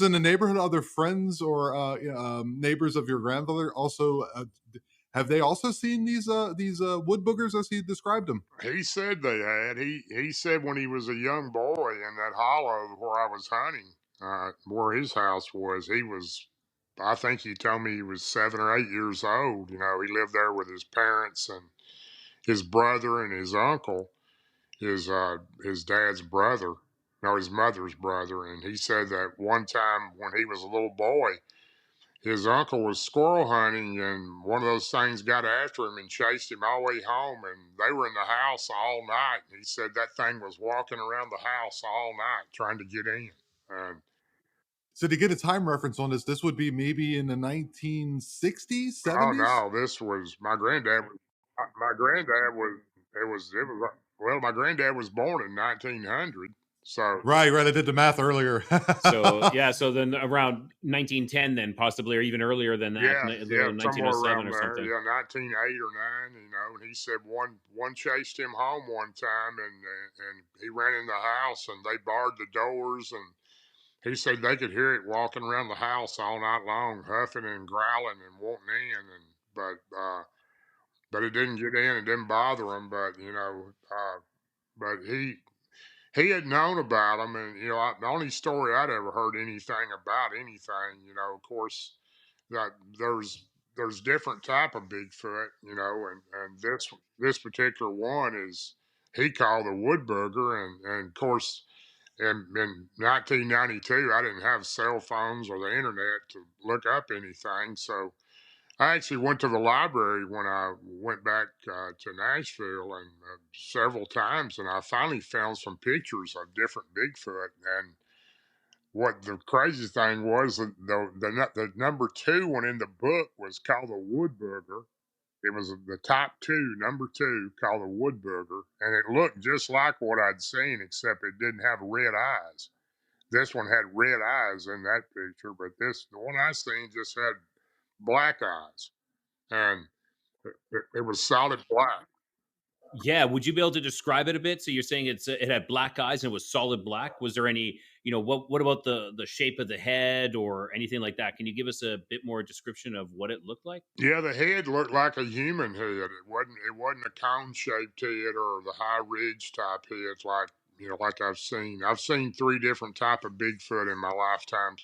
in the neighborhood, other friends or neighbors of your grandfather also? Have they also seen these wood boogers as he described them? He said they had. He said when he was a young boy in that hollow where I was hunting, where his house was, I think he told me he was 7 or 8 years old. He lived there with his parents and his brother and his uncle, his dad's brother, no, his mother's brother. And he said that one time when he was a little boy, his uncle was squirrel hunting, and one of those things got after him and chased him all the way home, and they were in the house all night. He said that thing was walking around the house all night trying to get in. So to get a time reference on this would be maybe in the 1960s, 70s? Oh, no, this was my granddad. My granddad was, well, my granddad was born in 1900. So right. I did the math earlier. So then around 1910, then possibly, or even earlier than that, 1907 or something. Yeah, 1908 or 9. And he said one chased him home one time, and he ran in the house, and they barred the doors, and he said they could hear it walking around the house all night long, huffing and growling and wanting in, but it didn't get in. It didn't bother him, but but he had known about them, and the only story I'd ever heard anything about anything. Of course, that there's different type of Bigfoot, and this particular one is he called a wood booger, and of course, in 1992, I didn't have cell phones or the internet to look up anything, so I actually went to the library when I went back to Nashville, and several times, and I finally found some pictures of different Bigfoot. And what the crazy thing was, the number 2 one in the book was called a wood booger. It was the top 2, number 2, called a wood booger, and it looked just like what I'd seen, except it didn't have red eyes. This one had red eyes in that picture, but the one I seen just had black eyes, and it was solid black. Yeah, would you be able to describe it a bit? So you're saying it had black eyes and it was solid black. Was there any, what about the shape of the head or anything like that? Can you give us a bit more description of what it looked like? Yeah, the head looked like a human head. It wasn't a cone shaped head or the high ridge type heads like I've seen. I've seen 3 different type of Bigfoot in my lifetime.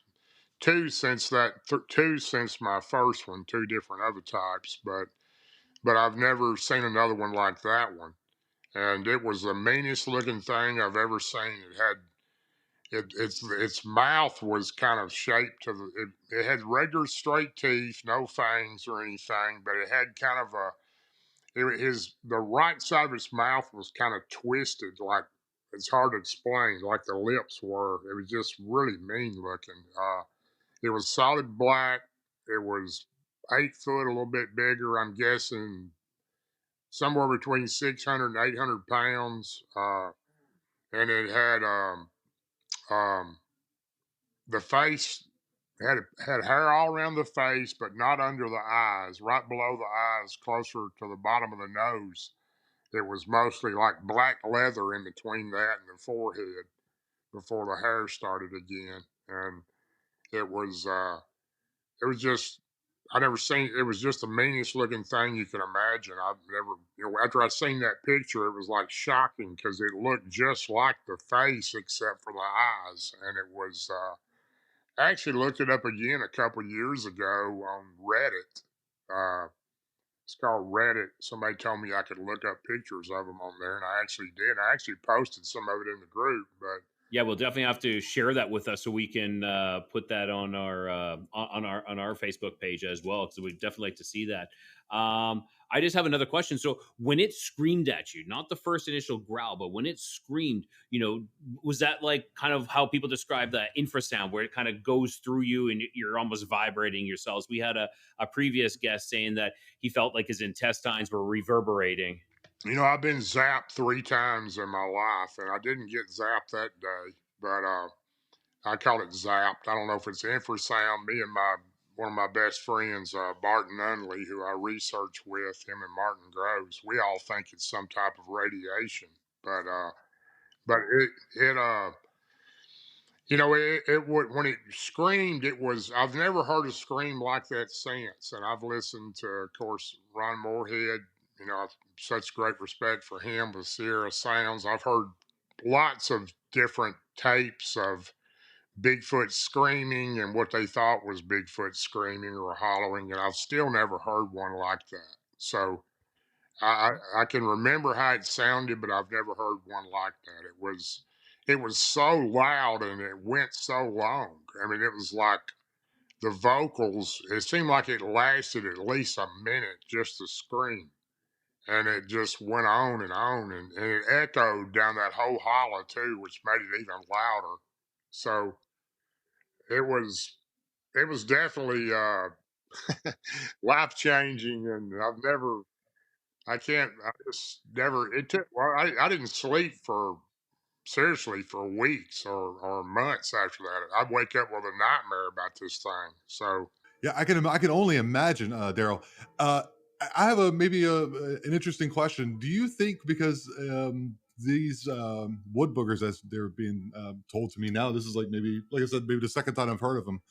2 since my first one, 2 different other types, but I've never seen another one like that one. And it was the meanest looking thing I've ever seen. Its mouth was kind of shaped it had regular straight teeth, no fangs or anything, but it had kind of the right side of its mouth was kind of twisted, like it's hard to explain, like the lips were. It was just really mean looking. It was solid black. It was 8 foot, a little bit bigger. I'm guessing somewhere between 600 and 800 pounds. And it had the face Had hair all around the face, but not under the eyes. Right below the eyes, closer to the bottom of the nose, it was mostly like black leather in between that and the forehead before the hair started again. And it was just, I never seen, it was just the meanest looking thing you can imagine. I've never, after I seen that picture, it was like shocking because it looked just like the face except for the eyes. And it was, I actually looked it up again a couple years ago on Reddit. It's called Reddit. Somebody told me I could look up pictures of them on there, and I actually did. I actually posted some of it in the group, but Yeah, we'll definitely have to share that with us so we can put that on our Facebook page as well, because we'd definitely like to see that. I just have another question. So when it screamed at you, not the first initial growl, but when it screamed, was that like kind of how people describe the infrasound, where it kind of goes through you and you're almost vibrating yourselves? We had a previous guest saying that he felt like his intestines were reverberating. I've been zapped 3 times in my life, and I didn't get zapped that day, but I call it zapped. I don't know if it's infrasound. Me and one of my best friends, Barton Nunnelly, who I research with, him and Martin Groves, we all think it's some type of radiation, but it would, when it screamed, it was, I've never heard a scream like that since. And I've listened to, of course, Ron Moorehead. I've such great respect for him with Sierra Sounds. I've heard lots of different tapes of Bigfoot screaming and what they thought was Bigfoot screaming or hollering, and I've still never heard one like that. So I can remember how it sounded, but I've never heard one like that. It was so loud and it went so long. I mean, it was like the vocals. It seemed like it lasted at least a minute just to scream, and it just went on, and it echoed down that whole hollow too, which made it even louder. So it was definitely life changing, and I just never, it took, well, I didn't sleep seriously for weeks or months after that. I'd wake up with a nightmare about this thing. So, Yeah, I can only imagine, Darrell. I have an interesting question. Do you think, because these wood boogers, as they're being told to me now, this is like I said, maybe the second time I've heard of them.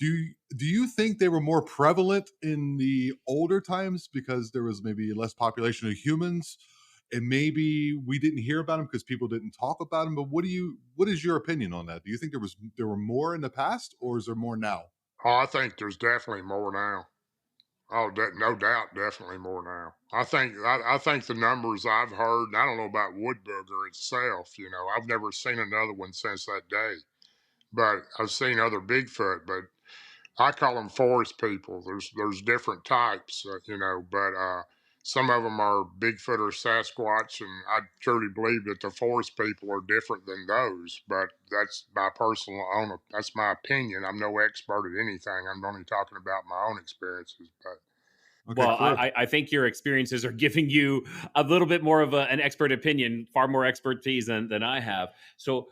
Do you think they were more prevalent in the older times because there was maybe less population of humans, and maybe we didn't hear about them because people didn't talk about them? But what is your opinion on that? Do you think there were more in the past, or is there more now? I think there's definitely more now. Oh, no doubt, definitely more now. I think the numbers I've heard, and I don't know about wood booger itself. I've never seen another one since that day, but I've seen other Bigfoot. But I call them forest people. There's different types, but some of them are Bigfoot or Sasquatch, and I truly believe that the forest people are different than those. But that's my that's my opinion. I'm no expert at anything. I'm only talking about my own experiences. But Okay, Well, cool. I think your experiences are giving you a little bit more of an expert opinion, far more expertise than I have. So,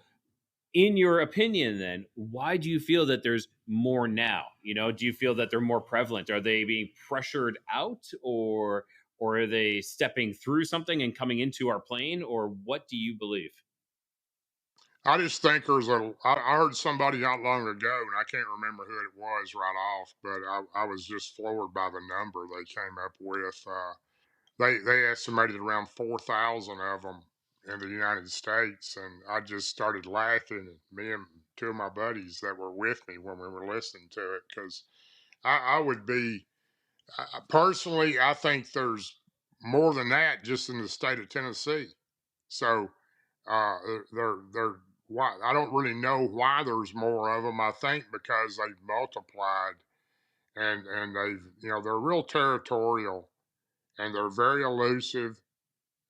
in your opinion, then, why do you feel that there's more now? Do you feel that they're more prevalent? Are they being pressured out, or are they stepping through something and coming into our plane, or what do you believe? I just think I heard somebody not long ago, and I can't remember who it was right off, but I was just floored by the number they came up with. They estimated around 4,000 of them in the United States, and I just started laughing. And me and two of my buddies that were with me when we were listening to it, because I would be personally, I think there's more than that just in the state of Tennessee. So they're why I don't really know why there's more of them. I think because they've multiplied, and they're real territorial, and they're very elusive,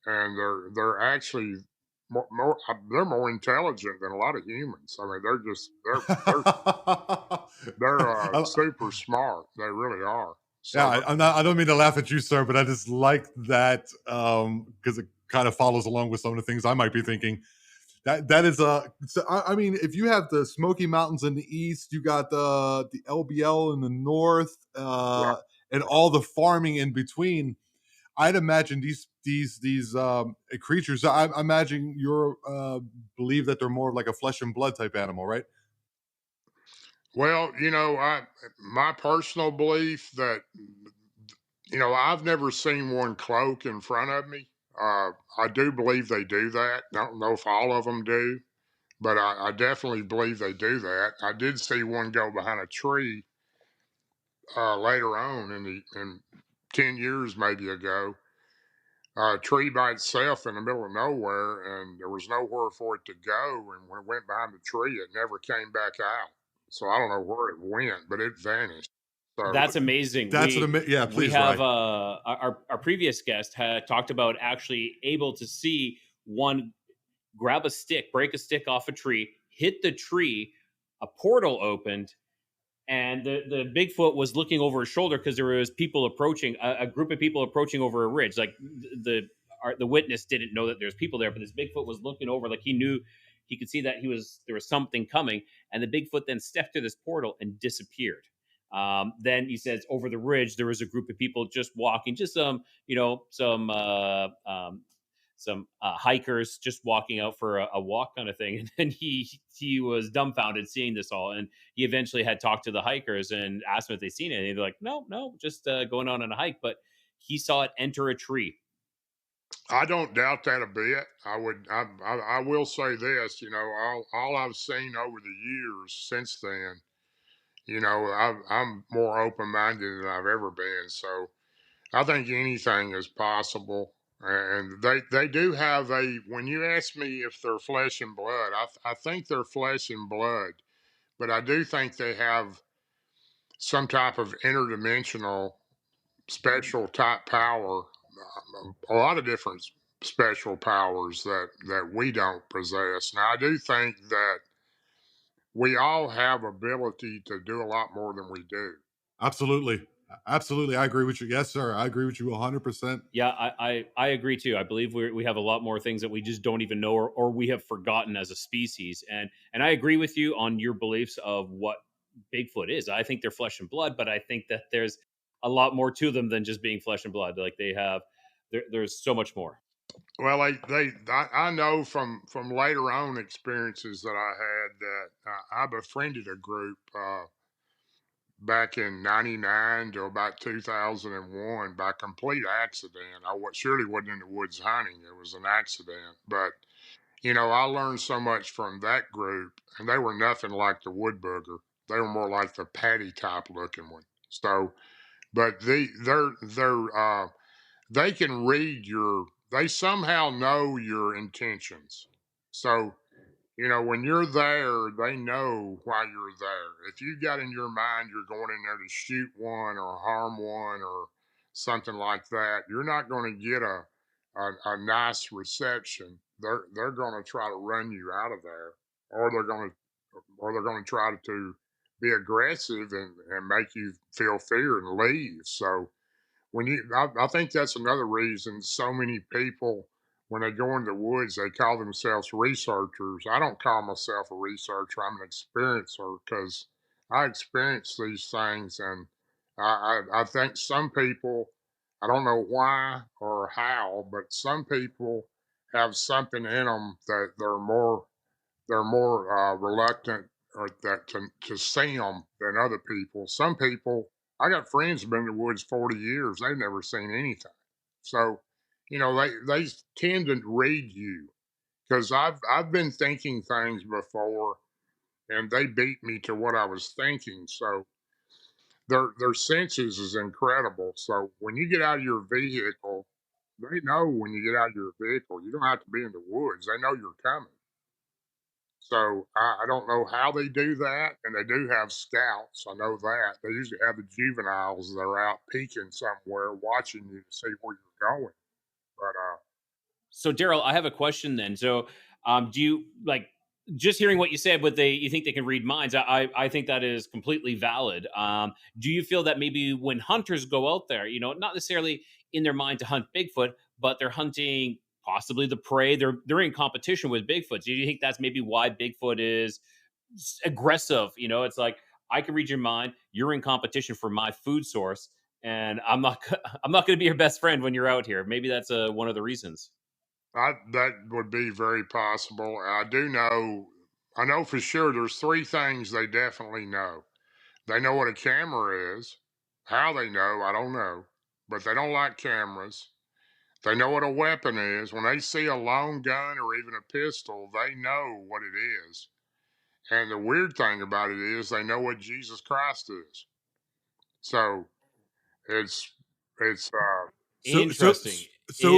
and they're actually they're more intelligent than a lot of humans. I mean, they're super smart. They really are. So Yeah, I don't mean to laugh at you, sir, but I just like that because it kind of follows along with some of the things I might be thinking. That is so I mean, if you have the Smoky Mountains in the east, you got the LBL in the north, Right. and all the farming in between. I'd imagine these creatures. I imagine you're believe that they're more like a flesh and blood type animal, right? Well, my personal belief that I've never seen one cloak in front of me. I do believe they do that. Don't know if all of them do, but I definitely believe they do that. I did see one go behind a tree later on in 10 years maybe ago. A tree by itself in the middle of nowhere, and there was nowhere for it to go. And when it went behind the tree, it never came back out. So I don't know where it went, but it vanished. So That's amazing. That's yeah. We Please, have Rye. our previous guest had talked about actually able to see one grab a stick, break a stick off a tree, hit the tree, a portal opened, and the Bigfoot was looking over his shoulder because there was people approaching, a group of people approaching over a ridge. Like the witness didn't know that there's people there, but this Bigfoot was looking over, like he knew, he could see that there was something coming, and the Bigfoot then stepped through this portal and disappeared. Then he says over the ridge there was a group of people just walking, just some hikers just walking out for a walk kind of thing. And then he was dumbfounded seeing this all, and he eventually had talked to the hikers and asked them if they seen it, and they're like, no, just going on a hike. But he saw it enter a tree. I don't doubt that a bit. I will say this, all I've seen over the years since then, I'm more open minded than I've ever been. So I think anything is possible. And they do have when you ask me if they're flesh and blood, I think they're flesh and blood, but I do think they have some type of interdimensional special type power, a lot of different special powers that we don't possess. Now, I do think that we all have ability to do a lot more than we do. Absolutely. Absolutely. I agree with you. Yes, sir. I agree with you 100%. Yeah, I agree too. I believe we have a lot more things that we just don't even know, or we have forgotten as a species. And I agree with you on your beliefs of what Bigfoot is. I think they're flesh and blood, but I think that there's a lot more to them than just being flesh and blood. Like there's so much more. Well, I know from later on experiences that I had that I befriended a group back in '99 to about 2001 by complete accident. Surely wasn't in the woods hunting; it was an accident. But I learned so much from that group, and they were nothing like the wood booger. They were more like the patty type looking one. So, but they can read they somehow know your intentions. So, when you're there, they know why you're there. If you got in your mind you're going in there to shoot one or harm one or something like that, you're not going to get a nice reception. They're going to try to run you out of there, or they're going to try to be aggressive and make you feel fear and leave. So I think that's another reason so many people, when they go into the woods, they call themselves researchers. I don't call myself a researcher. I'm an experiencer because I experience these things, and I think some people, I don't know why or how, but some people have something in them that they're more reluctant or that to see them than other people. Some people, I got friends who've been in the woods 40 years. They've never seen anything. So, they tend to read you because I've been thinking things before, and they beat me to what I was thinking. So their senses is incredible. So when you get out of your vehicle, they know when you get out of your vehicle. You don't have to be in the woods. They know you're coming. So I don't know how they do that, and they do have scouts. I know that they usually have the juveniles that are out peeking somewhere, watching you to see where you're going. But So Darrell, I have a question then. So do you like just hearing what you said, but you think they can read minds? I think that is completely valid. Do you feel that maybe when hunters go out there, not necessarily in their mind to hunt Bigfoot, but they're hunting possibly the prey. They're in competition with Bigfoot. Do you think that's maybe why Bigfoot is aggressive? It's like, I can read your mind. You're in competition for my food source, and I'm not I'm not going to be your best friend when you're out here. Maybe that's one of the reasons. That would be very possible. I know for sure there's three things they definitely know. They know what a camera is. How they know, I don't know. But they don't like cameras. They know what a weapon is. When they see a long gun or even a pistol, they know what it is. And the weird thing about it is they know what Jesus Christ is. So it's So Interesting.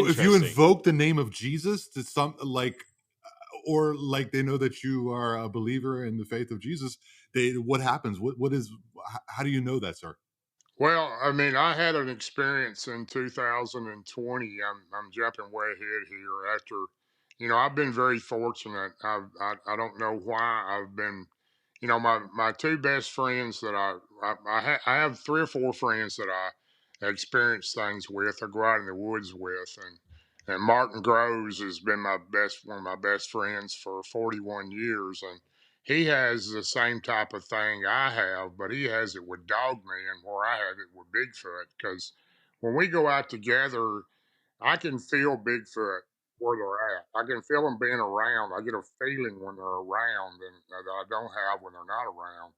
if you Interesting. invoke the name of Jesus to some like, or like they know that you are a believer in the faith of Jesus, what happens? What is? How do you know that, sir? well, I mean, I had an experience in 2020. I'm jumping way ahead here. After, I've been very fortunate. I don't know why I've been, my two best friends that I have three or four friends that I experience things with. I go out in the woods with, and Martin Groves has been one of my best friends for 41 years, and he has the same type of thing I have, but he has it with Dogman where I have it with Bigfoot. Because when we go out together, I can feel Bigfoot where they're at. I can feel them being around. I get a feeling when they're around and that I don't have when they're not around.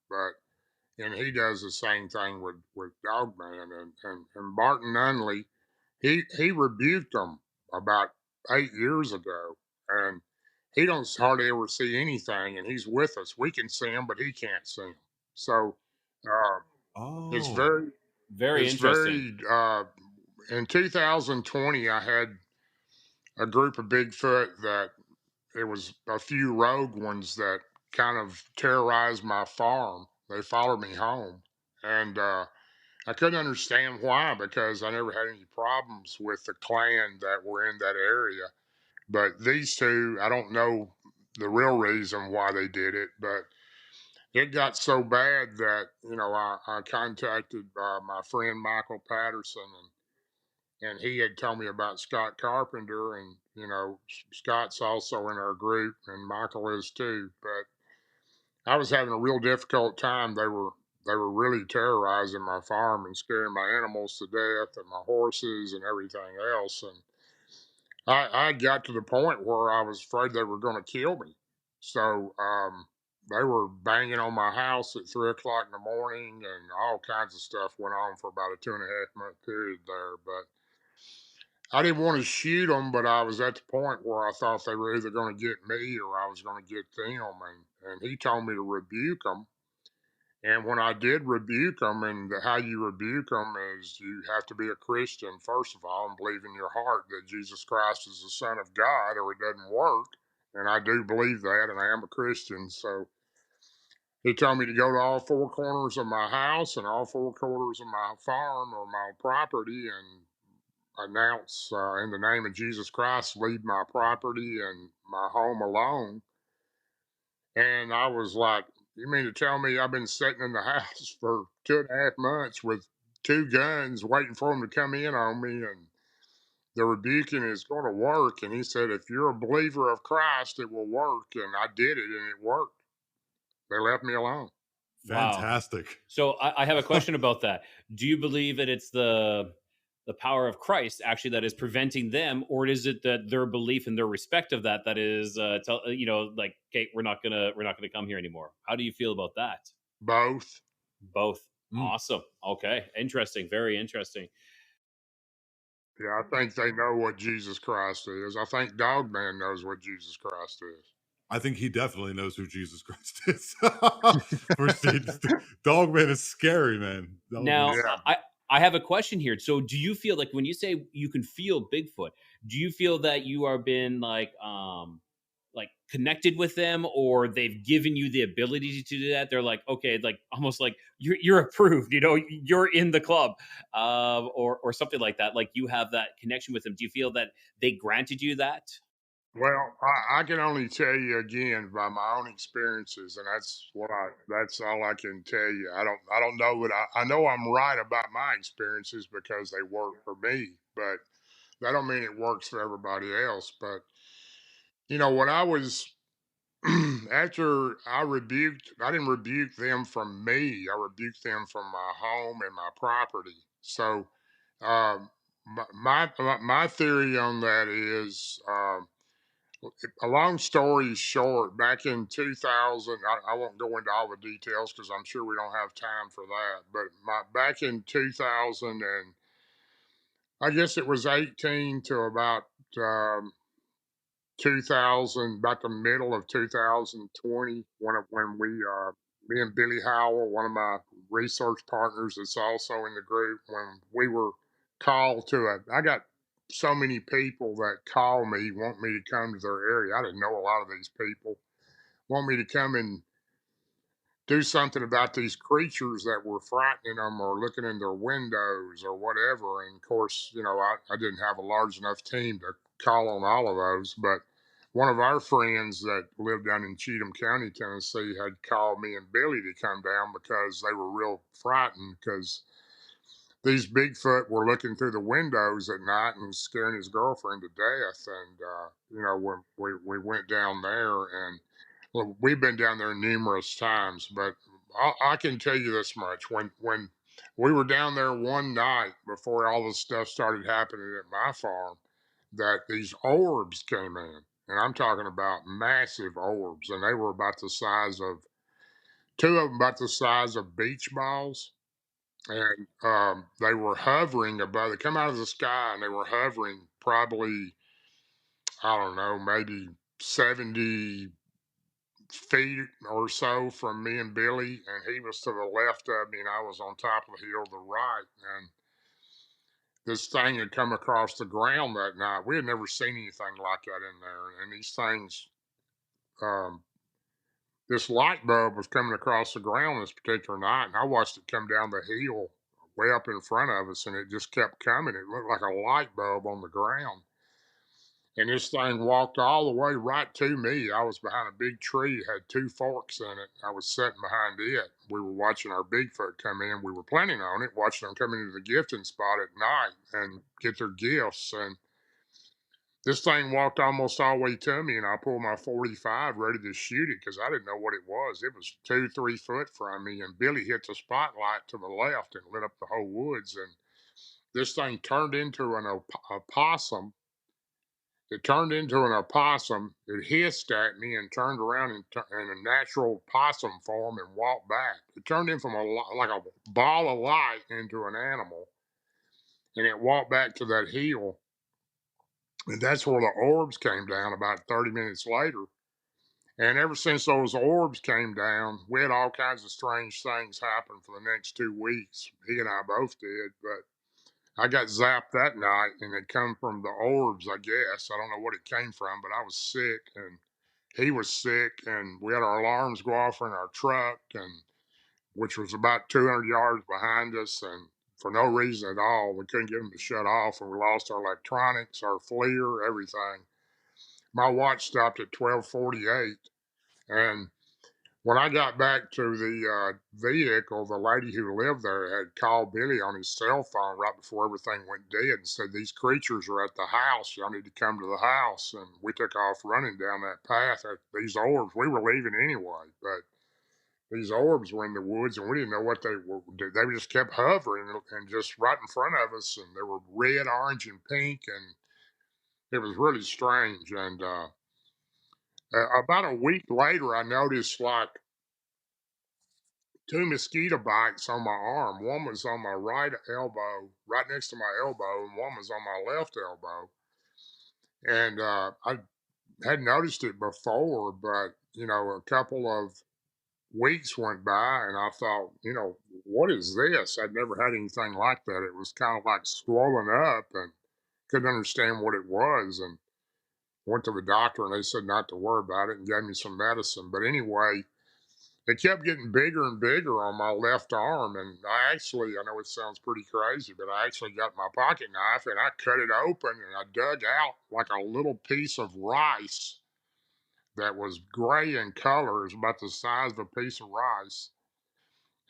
And he does the same thing with Dogman and Barton Nunnelly. He rebuked them about 8 years ago, and he don't hardly ever see anything, and he's with us. We can see him, but he can't see him. So uh, it's Oh, very, Very it's interesting. very. In 2020, I had a group of Bigfoot that it was a few rogue ones that kind of terrorized my farm. They followed me home, and I couldn't understand why because I never had any problems with the clan that were in that area. But these two, I don't know the real reason why they did it, but it got so bad that, I contacted my friend Michael Patterson, and he had told me about Scott Carpenter. And, Scott's also in our group, and Michael is too. But I was having a real difficult time. They were really terrorizing my farm and scaring my animals to death and my horses and everything else. And I got to the point where I was afraid they were going to kill me. So they were banging on my house at 3 o'clock in the morning, and all kinds of stuff went on for about a 2.5 month period there. But I didn't want to shoot them, but I was at the point where I thought they were either going to get me or I was going to get them. And he told me to rebuke them. And when I did rebuke them, and how you rebuke them is you have to be a Christian, first of all, and believe in your heart that Jesus Christ is the Son of God, or it doesn't work. And I do believe that, and I am a Christian. So he told me to go to all four corners of my house and all four corners of my farm or my property and announce, in the name of Jesus Christ, leave my property and my home alone. And I was like, you mean to tell me I've been sitting in the house for 2.5 months with two guns waiting for them to come in on me, and the rebuking is going to work? And he said, if you're a believer of Christ, it will work. And I did it, and it worked. They left me alone. Wow. fantastic. So I have a question about that. Do you believe that it's the power of Christ actually that is preventing them, or is it that their belief and their respect of that is like, okay, we're not gonna come here anymore? How do you feel about that? Both. Both. Mm. Awesome. Okay. Interesting. Very interesting. Yeah, I think they know what Jesus Christ is. I think Dogman knows what Jesus Christ is. I think he definitely knows who Jesus Christ is. Dogman is scary, man. Now, Yeah. I have a question here. So, do you feel like when you say you can feel Bigfoot, do you feel that you are been like connected with them, or they've given you the ability to do that? They're like, okay, like almost like you're approved, you're in the club, or something like that. Like you have that connection with them. Do you feel that they granted you that? Well, I can only tell you again by my own experiences, and that's all I can tell you. I don't know what I know I'm right about my experiences because they work for me, but That don't mean it works for everybody else. But what I was after I didn't rebuke them from me. I rebuked them from my home and my property. So, um, my theory on that is, a long story short. Back in 2000, I won't go into all the details because I'm sure we don't have time for that. But back in 2000, and I guess it was 18 to about. 2000, about the middle of 2020, when me and Billy Howell, one of my research partners that's also in the group, when we were called to I got so many people that call me, want me to come to their area. I didn't know a lot of these people, want me to come and do something about these creatures that were frightening them or looking in their windows or whatever. And of course, I didn't have a large enough team to call on all of those. But one of our friends that lived down in Cheatham County, Tennessee, had called me and Billy to come down because they were real frightened because these Bigfoot were looking through the windows at night and scaring his girlfriend to death. And, when we went down there, and well, we've been down there numerous times, but I can tell you this much. When we were down there one night before all this stuff started happening at my farm, that these orbs came in. And I'm talking about massive orbs. And they were about the size of, two of them about the size of beach balls. And they were hovering above, they come out of the sky and they were hovering probably, I don't know, maybe 70 feet or so from me and Billy, and he was to the left of me, and I was on top of the hill to the right. And this thing had come across the ground that night. We had never seen anything like that in there. And these things, um, this light bulb was coming across the ground this particular night, and I watched it come down the hill way up in front of us, and it just kept coming. It looked like a light bulb on the ground. And this thing walked all the way right to me. I was behind a big tree, it had two forks in it. I was sitting behind it. We were watching our Bigfoot come in. We were planning on it, watching them come into the gifting spot at night and get their gifts. And this thing walked almost all the way to me, and I pulled my 45 ready to shoot it because I didn't know what it was. It was 2, 3 foot from me, and Billy hit the spotlight to the left and lit up the whole woods. And this thing turned into an opossum. It turned into an opossum. It hissed at me and turned around in a natural possum form and walked back. It turned in from like a ball of light into an animal, and it walked back to that hill. And that's where the orbs came down about 30 minutes later. And ever since those orbs came down, we had all kinds of strange things happen for the next 2 weeks. He and I both did, but I got zapped that night, and it come from the orbs, I guess. I don't know what it came from, but I was sick, and he was sick, and we had our alarms go off in our truck, and which was about 200 yards behind us, and for no reason at all, we couldn't get them to shut off, and we lost our electronics, our FLIR, everything. My watch stopped at 12:48, and when I got back to the vehicle, the lady who lived there had called Billy on his cell phone right before everything went dead and said, "These creatures are at the house. Y'all need to come to the house." And we took off running down that path. These orbs, we were leaving anyway, but these orbs were in the woods, and we didn't know what they were. They just kept hovering and just right in front of us, and they were red, orange, and pink, and it was really strange. And about a week later, I noticed like two mosquito bites on my arm. One was on my right elbow, right next to my elbow, and one was on my left elbow. And I had noticed it before, but a couple of weeks went by, and I thought, what is this? I'd never had anything like that. It was kind of like swollen up, and couldn't understand what it was. And went to the doctor, and they said not to worry about it, and gave me some medicine. But anyway, it kept getting bigger and bigger on my left arm. And I know it sounds pretty crazy, but I actually got my pocket knife and I cut it open and I dug out like a little piece of rice that was gray in color. It was about the size of a piece of rice.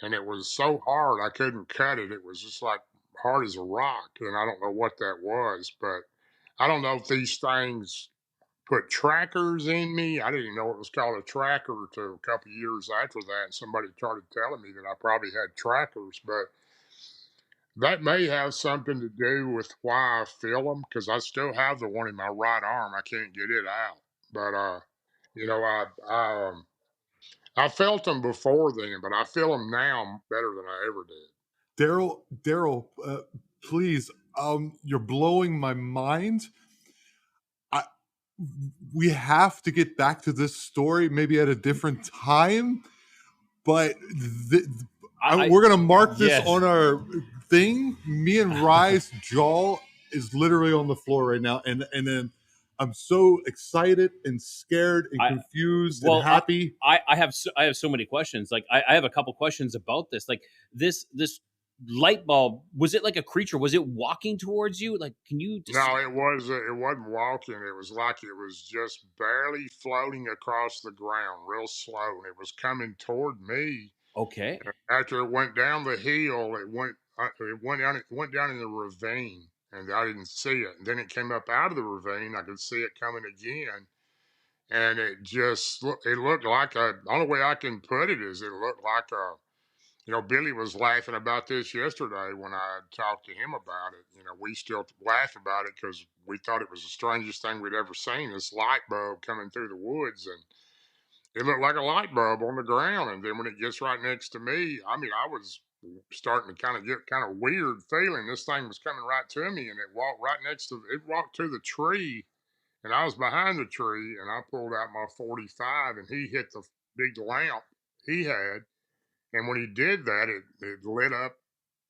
And it was so hard I couldn't cut it. It was just like hard as a rock. And I don't know what that was, but I don't know if these things put trackers in me. I didn't even know it was called a tracker until a couple of years after that. And somebody started telling me that I probably had trackers, but that may have something to do with why I feel them because I still have the one in my right arm. I can't get it out. But, you know, I felt them before then, but I feel them now better than I ever did. Darrell, please, you're blowing my mind. We have to get back to this story maybe at a different time, but we're gonna mark this on our thing. Me and Rye's jaw is literally on the floor right now, and then I'm so excited and scared and confused and happy. I have so many questions. Like I have a couple questions about this. Like this light bulb, was it like a creature? Was it walking towards you? Like, can you No, it wasn't walking. It was like it was just barely floating across the ground, real slow, and it was coming toward me. Okay. After it went down the hill, it went down in the ravine, and I didn't see it. And then it came up out of the ravine. I could see it coming again, and it looked like the only way I can put it is it looked like a. Billy was laughing about this yesterday when I talked to him about it. We still laugh about it because we thought it was the strangest thing we'd ever seen. This light bulb coming through the woods, and it looked like a light bulb on the ground. And then when it gets right next to me, I mean, I was starting to kind of get kind of weird feeling. This thing was coming right to me, and it walked to the tree, and I was behind the tree, and I pulled out my 45, and he hit the big lamp he had. And when he did that, it lit up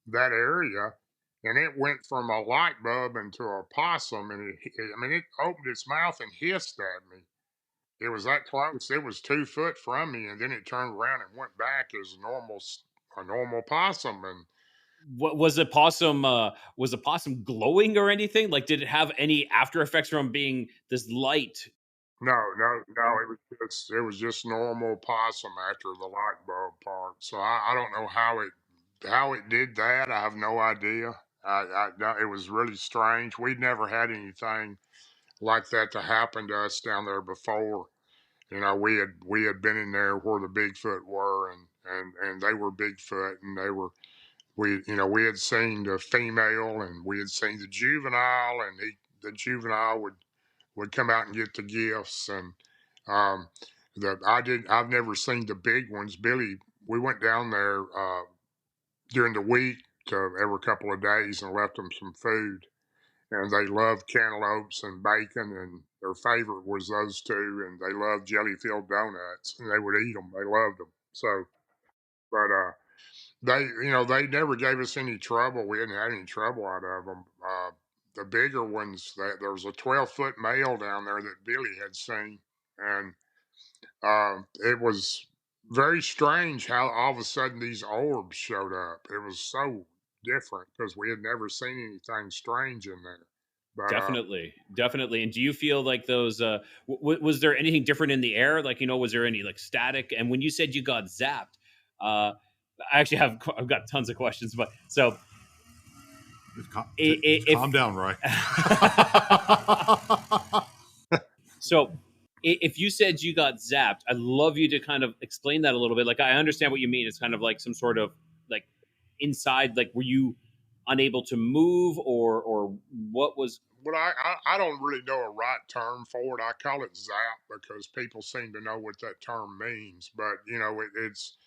that area, and it went from a light bulb into a possum. And it opened its mouth and hissed at me. It was that close. It was 2 foot from me, and then it turned around and went back as a normal possum. And what was a possum? Was a possum glowing or anything? Like, did it have any after effects from being this light? no, it was just normal possum after the light bulb part. So I don't know how it did that. I have no idea. It was really strange. We'd never had anything like that to happen to us down there before. We had been in there where the Bigfoot were, and they were Bigfoot, and we had seen the female, and we had seen the juvenile, and the juvenile would come out and get the gifts, and um, I've never seen the big ones. Billy, we went down there during the week every couple of days and left them some food, and they loved cantaloupes and bacon, and their favorite was those two, and they loved jelly-filled donuts, and they would eat them. They loved them. So, but they never gave us any trouble. We hadn't had any trouble out of them. The bigger ones, there was a 12-foot male down there that Billy had seen, and it was very strange how all of a sudden these orbs showed up. It was so different because we had never seen anything strange in there. But, definitely. And do you feel like those? Was there anything different in the air? Like, was there any like static? And when you said you got zapped, I actually I've got tons of questions, but so. Calm down, Rye. So, if you said you got zapped, I'd love you to kind of explain that a little bit. Like, I understand what you mean. It's kind of like some sort of like inside. Like, were you unable to move, or what was? Well, I don't really know a right term for it. I call it zap because people seem to know what that term means. But it's.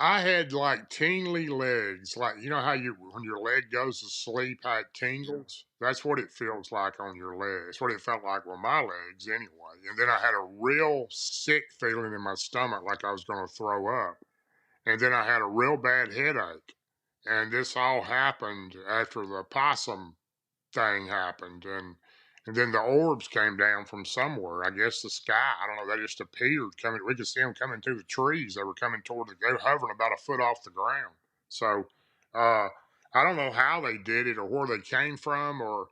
I had like tingly legs, like how when your leg goes to sleep, how it tingles. That's what it feels like on your legs. That's what it felt like with my legs, anyway. And then I had a real sick feeling in my stomach, like I was going to throw up. And then I had a real bad headache. And this all happened after the possum thing happened, and then the orbs came down from somewhere. I guess the sky. I don't know. They just appeared coming. We could see them coming through the trees. They were coming toward they were hovering about a foot off the ground. So I don't know how they did it or where they came from, or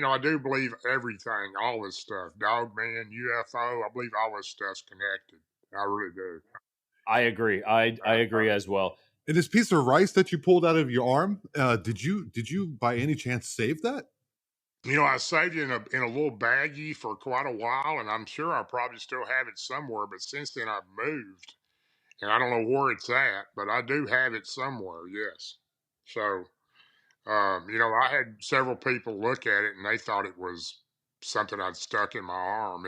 I do believe everything, all this stuff, dog man, UFO. I believe all this stuff's connected. I really do. I agree. I agree as well. And this piece of rice that you pulled out of your arm, did you by any chance save that? I saved it in a little baggie for quite a while, and I'm sure I probably still have it somewhere. But since then, I've moved, and I don't know where it's at, but I do have it somewhere. Yes. So, I had several people look at it, and they thought it was something I'd stuck in my arm.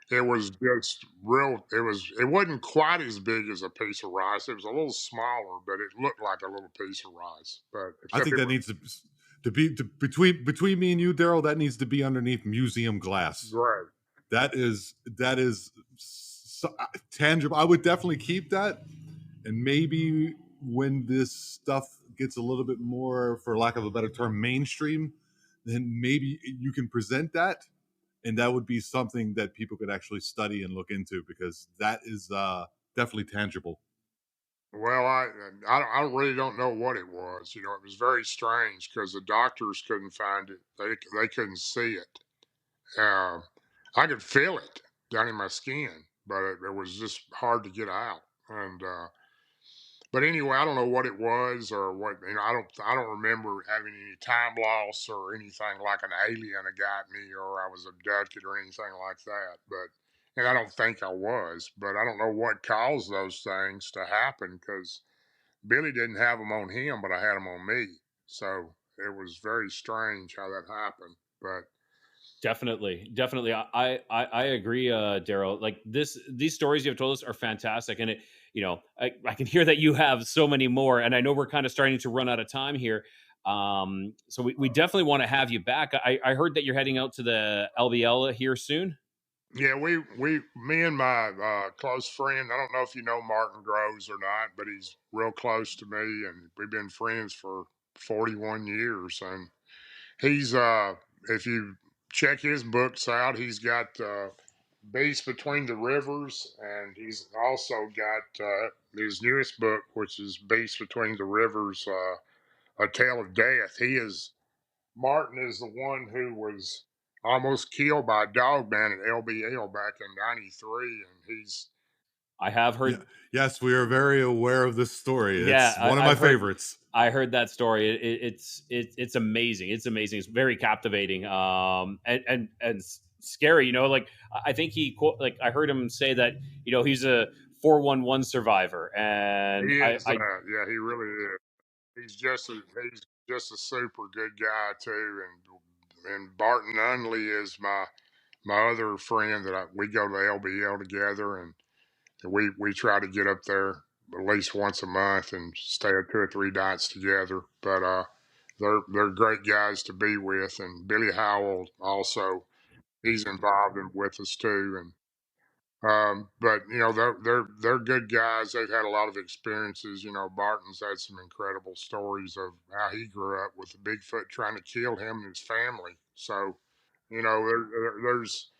It was just real. It wasn't quite as big as a piece of rice. It was a little smaller, but it looked like a little piece of rice. But I except think it that was needs to be between me and you, Darrell. That needs to be underneath museum glass. great. That is tangible. I would definitely keep that, and maybe when this stuff gets a little bit more, for lack of a better term, mainstream, then maybe you can present that, and that would be something that people could actually study and look into, because that is definitely tangible. Well, I really don't know what it was. It was very strange because the doctors couldn't find it. They couldn't see it. Uh, I could feel it down in my skin, but it was just hard to get out. And but anyway, I don't know what it was or what. I don't remember having any time loss or anything like an alien had got me or I was abducted or anything like that. And I don't think I was. But I don't know what caused those things to happen because Billy didn't have them on him, but I had them on me. So it was very strange how that happened. But Definitely. I agree, Darrell. Like these stories you have told us are fantastic, and I can hear that you have so many more, and I know we're kind of starting to run out of time here. So we definitely want to have you back. I heard that you're heading out to the LBL here soon. yeah, me and my close friend. I don't know if you know Martin Groves or not, but he's real close to me, and we've been friends for 41 years. And he's if you check his books out, he's got Beast Between the Rivers, and he's also got his newest book, which is Beast Between the Rivers, A Tale of Death. Martin is the one who was almost killed by a dog man at LBL back in '93, and he's I have Yeah. heard. Yes, we are very aware of this story. Yeah, It's one of my I've heard. favorites. I heard that story. It's amazing. It's amazing. It's very captivating. And scary. Like I think like I heard him say that he's a 411 survivor, and he I is yeah, he really is. He's just a super good guy too, and Barton Nunnelly is my other friend that we go to LBL together, and we try to get up there at least once a month and stay 2 or 3 nights together. But they're great guys to be with, and Billy Howell also he's involved with us too, and but they're good guys. They've had a lot of experiences. Barton's had some incredible stories of how he grew up with the Bigfoot trying to kill him and his family. So there's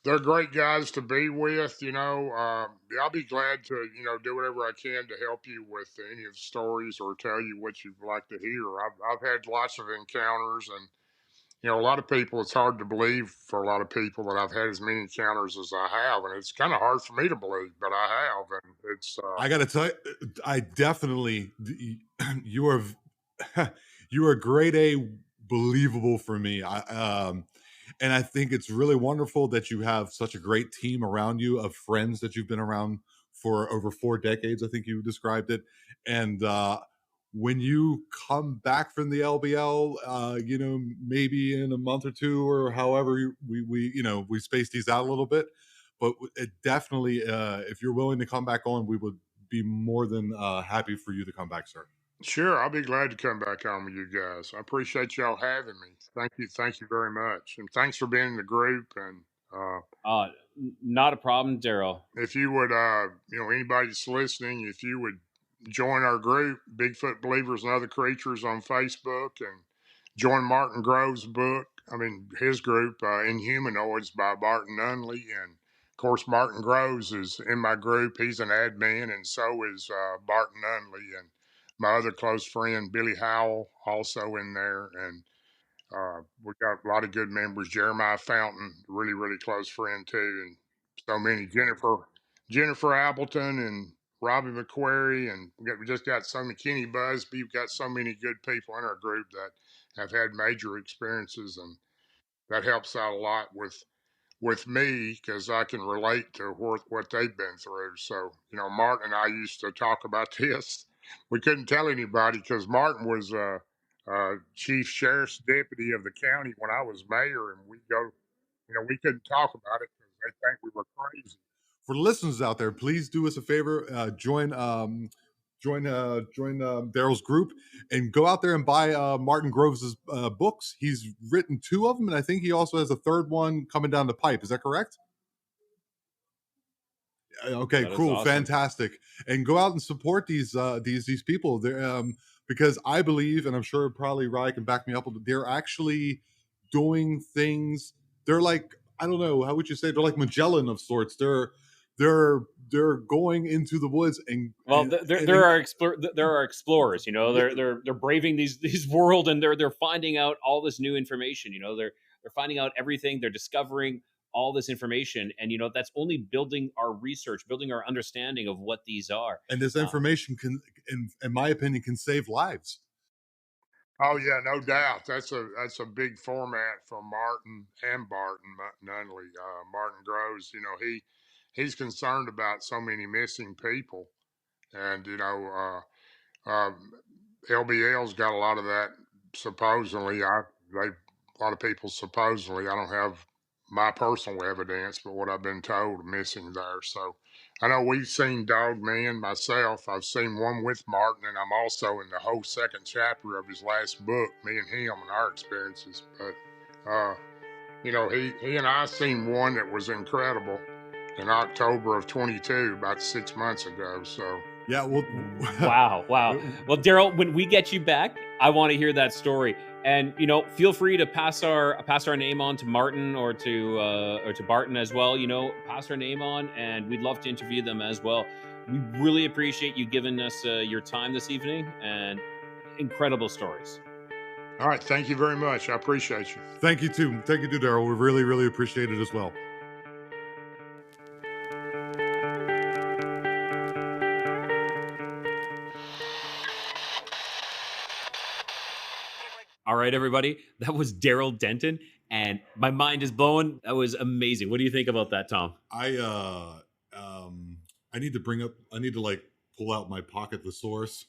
they're great guys to be with. I'll be glad to do whatever I can to help you with any of the stories or tell you what you'd like to hear. I've had lots of encounters, and a lot of people, it's hard to believe for a lot of people that I've had as many encounters as I have, and it's kind of hard for me to believe, but I have, and it's I got to tell you, I definitely you are you are grade A believable for me. And I think it's really wonderful that you have such a great team around you of friends that you've been around for over 4 decades. I think you described it. And when you come back from the LBL, maybe in a month or two or however we space these out a little bit, but it definitely, if you're willing to come back on, we would be more than happy for you to come back, sir. sure, I'll be glad to come back on with you guys. I appreciate y'all having me. Thank you very much, and thanks for being in the group. And uh, not a problem, Darrell. if you would, anybody that's listening, if you would join our group, Bigfoot Believers and Other Creatures on Facebook, and join Martin Grove's book, his group, Inhumanoids by Barton Nunnelly. And of course, Martin Groves is in my group. He's an admin, and so is Barton Nunnelly. And my other close friend, Billy Howell, also in there. And we got a lot of good members. Jeremiah Fountain, really, really close friend too, and so many. Jennifer Appleton and Robbie McQuarrie, and we just got so many Kenny Busby. We've got so many good people in our group that have had major experiences, and that helps out a lot with me because I can relate to what they've been through. So, Martin and I used to talk about this. We couldn't tell anybody because Martin was chief sheriff's deputy of the county when I was mayor, and we couldn't talk about it because they think we were crazy. For the listeners out there, please do us a favor, join Darrell's group and go out there and buy Martin Groves' books. He's written 2 of them, and I think he also has a 3rd one coming down the pipe. Is that correct? Okay, That is cool, awesome. fantastic. And go out and support these people. They're because I believe, and I'm sure probably Rye can back me up, they're actually doing things. They're like, I don't know, how would you say? They're like Magellan of sorts. They're going into the woods and there are explorers. They're braving these world, and they're finding out all this new information. They're finding out everything. They're discovering all this information, and that's only building our research, building our understanding of what these are. And this information can, in my opinion, can save lives. Oh yeah, no doubt. That's a big format from Martin and Barton Nunnelly. Martin Groves, he's concerned about so many missing people, and LBL's got a lot of that. Supposedly, a lot of people supposedly. I don't have my personal evidence, but what I've been told missing there. So I know we've seen Dog Man myself. I've seen one with Martin, and I'm also in the whole 2nd chapter of his last book, me and him and our experiences. But he and I seen one that was incredible in October of 22, about 6 months ago. So yeah, well, wow. Well, Darrell, when we get you back, I want to hear that story. And feel free to pass our name on to Martin or to Barton as well. Pass our name on, and we'd love to interview them as well. We really appreciate you giving us your time this evening, and incredible stories. All right, thank you very much. I appreciate you. Thank you too, Darrell. We really, really appreciate it as well. All right, everybody. That was Darrell Denton, and my mind is blown. That was amazing. What do you think about that, Tom? I need to pull out my pocket thesaurus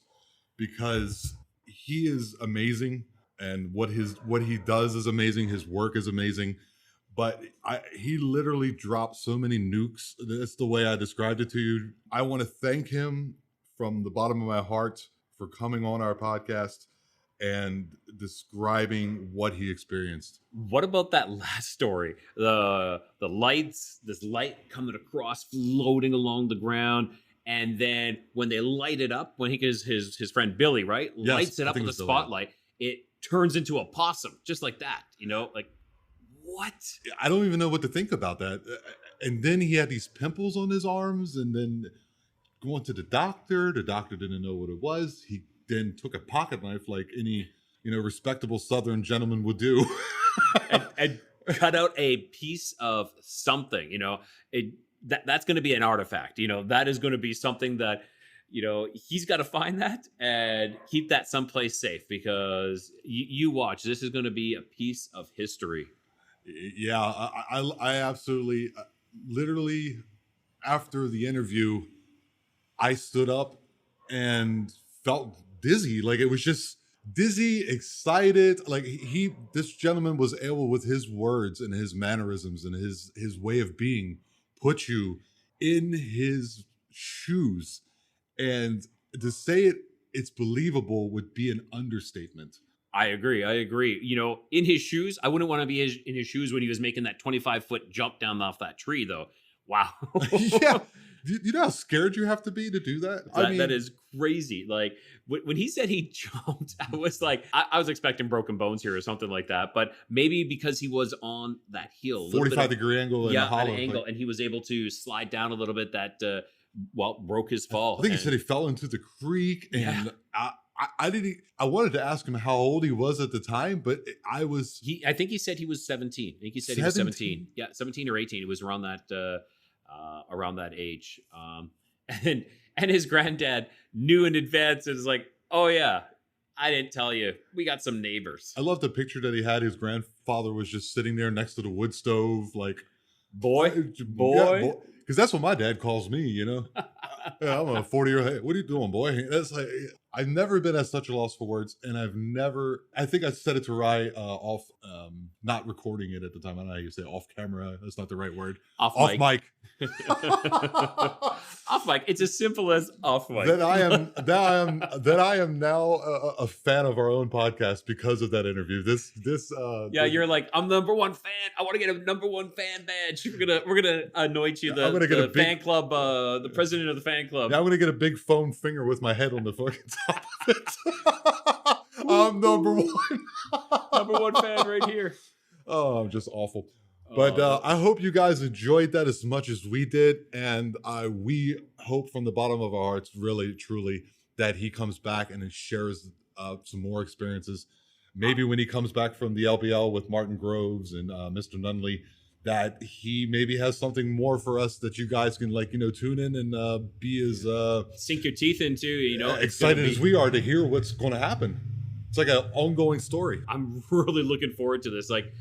because he is amazing, and what he does is amazing. His work is amazing, but he literally dropped so many nukes. That's the way I described it to you. I want to thank him from the bottom of my heart for coming on our podcast and describing what he experienced. What about that last story? The lights, this light coming across, floating along the ground, and then when they light it up, when his friend Billy, right, yes, lights it up with a spotlight, it turns into a possum, just like that. Like what? I don't even know what to think about that. And then he had these pimples on his arms, and then going to the doctor. The doctor didn't know what it was. He then took a pocket knife like any respectable Southern gentleman would do, and cut out a piece of something. That's going to be an artifact. That is going to be something that he's got to find that and keep that someplace safe, because you watch. This is going to be a piece of history. Yeah, I absolutely, literally, after the interview, I stood up and felt dizzy. Like it was just dizzy, excited. Like this gentleman was able, with his words and his mannerisms and his way of being, put you in his shoes. And to say it's believable would be an understatement. I agree. In his shoes, I wouldn't want to be in his shoes when he was making that 25-foot jump down off that tree, though. Wow. Yeah. You know how scared you have to be to do that? That is crazy. Like when he said he jumped, I was like, I was expecting broken bones here or something like that. But maybe because he was on that hill, 45-degree angle, and a hollow, an angle, and he was able to slide down a little bit. That broke his fall. I think he said he fell into the creek, and I wanted to ask him how old he was at the time, but I think he said he was 17. I think he said he was 17. Yeah, 17 or 18. It was around that age. And And his granddad knew in advance and was like, oh yeah, I didn't tell you. We got some neighbors. I love the picture that he had. His grandfather was just sitting there next to the wood stove, like, Boy. Because that's what my dad calls me, you know? Yeah, I'm a 40-year-old. Hey, what are you doing, boy? That's like, I've never been at such a loss for words, and I think I said it to Rye off, not recording it at the time. I don't know how you say off camera. That's not the right word. Off mic. Off mic. It's as simple as off mic. That I am now a fan of our own podcast because of that interview. You're like, I'm the #1 fan. I want to get a #1 fan badge. We're gonna anoint you the fan club, the president of the fan club. Yeah, I'm gonna get a big foam finger with my head on the fucking top of it. I'm #1. #1 fan right here. Oh, I'm just awful. But I hope you guys enjoyed that as much as we did. And we hope from the bottom of our hearts, really, truly, that he comes back and shares some more experiences. Maybe when he comes back from the LBL with Martin Groves and Mr. Nunnelly, that he maybe has something more for us that you guys can, like, tune in and be as sink your teeth into, excited as we are to hear what's going to happen. It's like an ongoing story. I'm really looking forward to this. Like,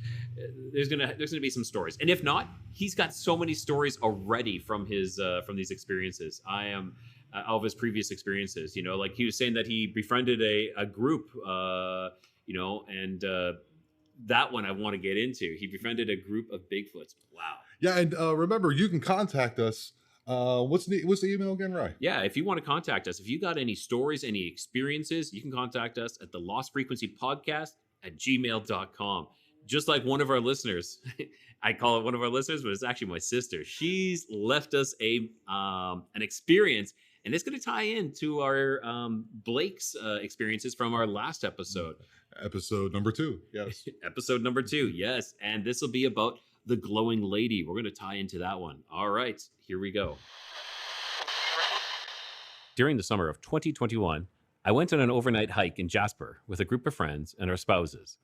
there's gonna be some stories, and if not, he's got so many stories already from his from these experiences. All of his previous experiences. Like he was saying that he befriended a group, and that one I want to get into. He befriended a group of Bigfoots. Wow. Yeah, and remember, you can contact us. What's the email again, Ryan? Yeah, if you want to contact us, if you got any stories, any experiences, you can contact us at TheLostFrequencyPodcast@gmail.com. Just like one of our listeners, I call it one of our listeners, but it's actually my sister. She's left us an experience, and it's going to tie into our Blake's experiences from our last episode. Episode number 2, yes. Episode number 2, yes. And this will be about the glowing lady. We're going to tie into that one. All right, here we go. During the summer of 2021, I went on an overnight hike in Jasper with a group of friends and our spouses.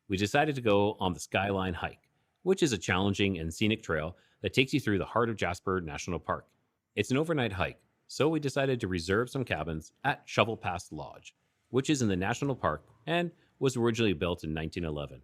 We decided to go on the Skyline Hike, which is a challenging and scenic trail that takes you through the heart of Jasper National Park. It's an overnight hike, so we decided to reserve some cabins at Shovel Pass Lodge, which is in the national park and was originally built in 1911.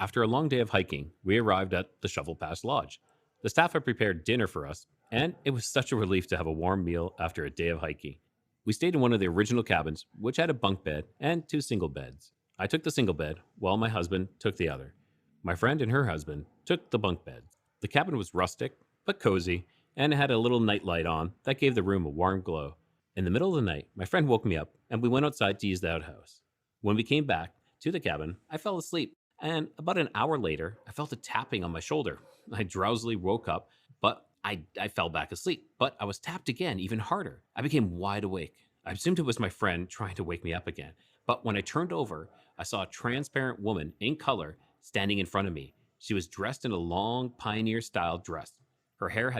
After a long day of hiking, we arrived at the Shovel Pass Lodge. The staff had prepared dinner for us, and it was such a relief to have a warm meal after a day of hiking. We stayed in one of the original cabins, which had a bunk bed and 2 single beds. I took the single bed, while my husband took the other. My friend and her husband took the bunk bed. The cabin was rustic, but cozy, and it had a little night light on that gave the room a warm glow. In the middle of the night, my friend woke me up, and we went outside to use the outhouse. When we came back to the cabin, I fell asleep, and about an hour later, I felt a tapping on my shoulder. I drowsily woke up, but I fell back asleep, but I was tapped again, even harder. I became wide awake. I assumed it was my friend trying to wake me up again, but when I turned over, I saw a transparent woman in color standing in front of me. She was dressed in a long pioneer-style dress. Her hair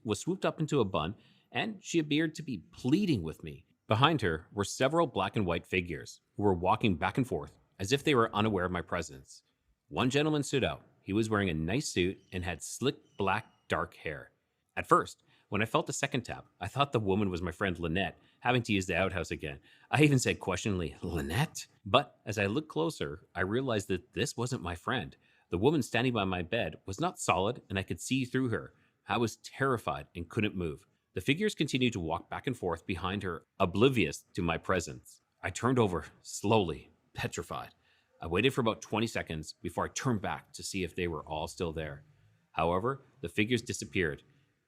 was swooped up into a bun, and she appeared to be pleading with me. Behind her were several black and white figures who were walking back and forth as if they were unaware of my presence. One gentleman stood out. He was wearing a nice suit and had slick black dark hair. At first, when I felt the second tap, I thought the woman was my friend Lynette, having to use the outhouse again. I even said questioningly, "Lynette?" But as I looked closer, I realized that this wasn't my friend. The woman standing by my bed was not solid, and I could see through her. I was terrified and couldn't move. The figures continued to walk back and forth behind her, oblivious to my presence. I turned over, slowly, petrified. I waited for about 20 seconds before I turned back to see if they were all still there. However, the figures disappeared.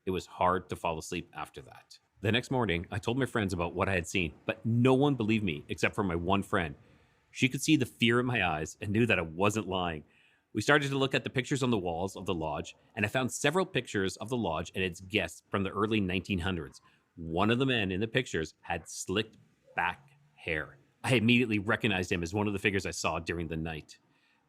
It was hard to fall asleep after that. The next morning, I told my friends about what I had seen, but no one believed me except for my one friend. She could see the fear in my eyes and knew that I wasn't lying. We started to look at the pictures on the walls of the lodge, and I found several pictures of the lodge and its guests from the early 1900s. One of the men in the pictures had slicked back hair. I immediately recognized him as one of the figures I saw during the night.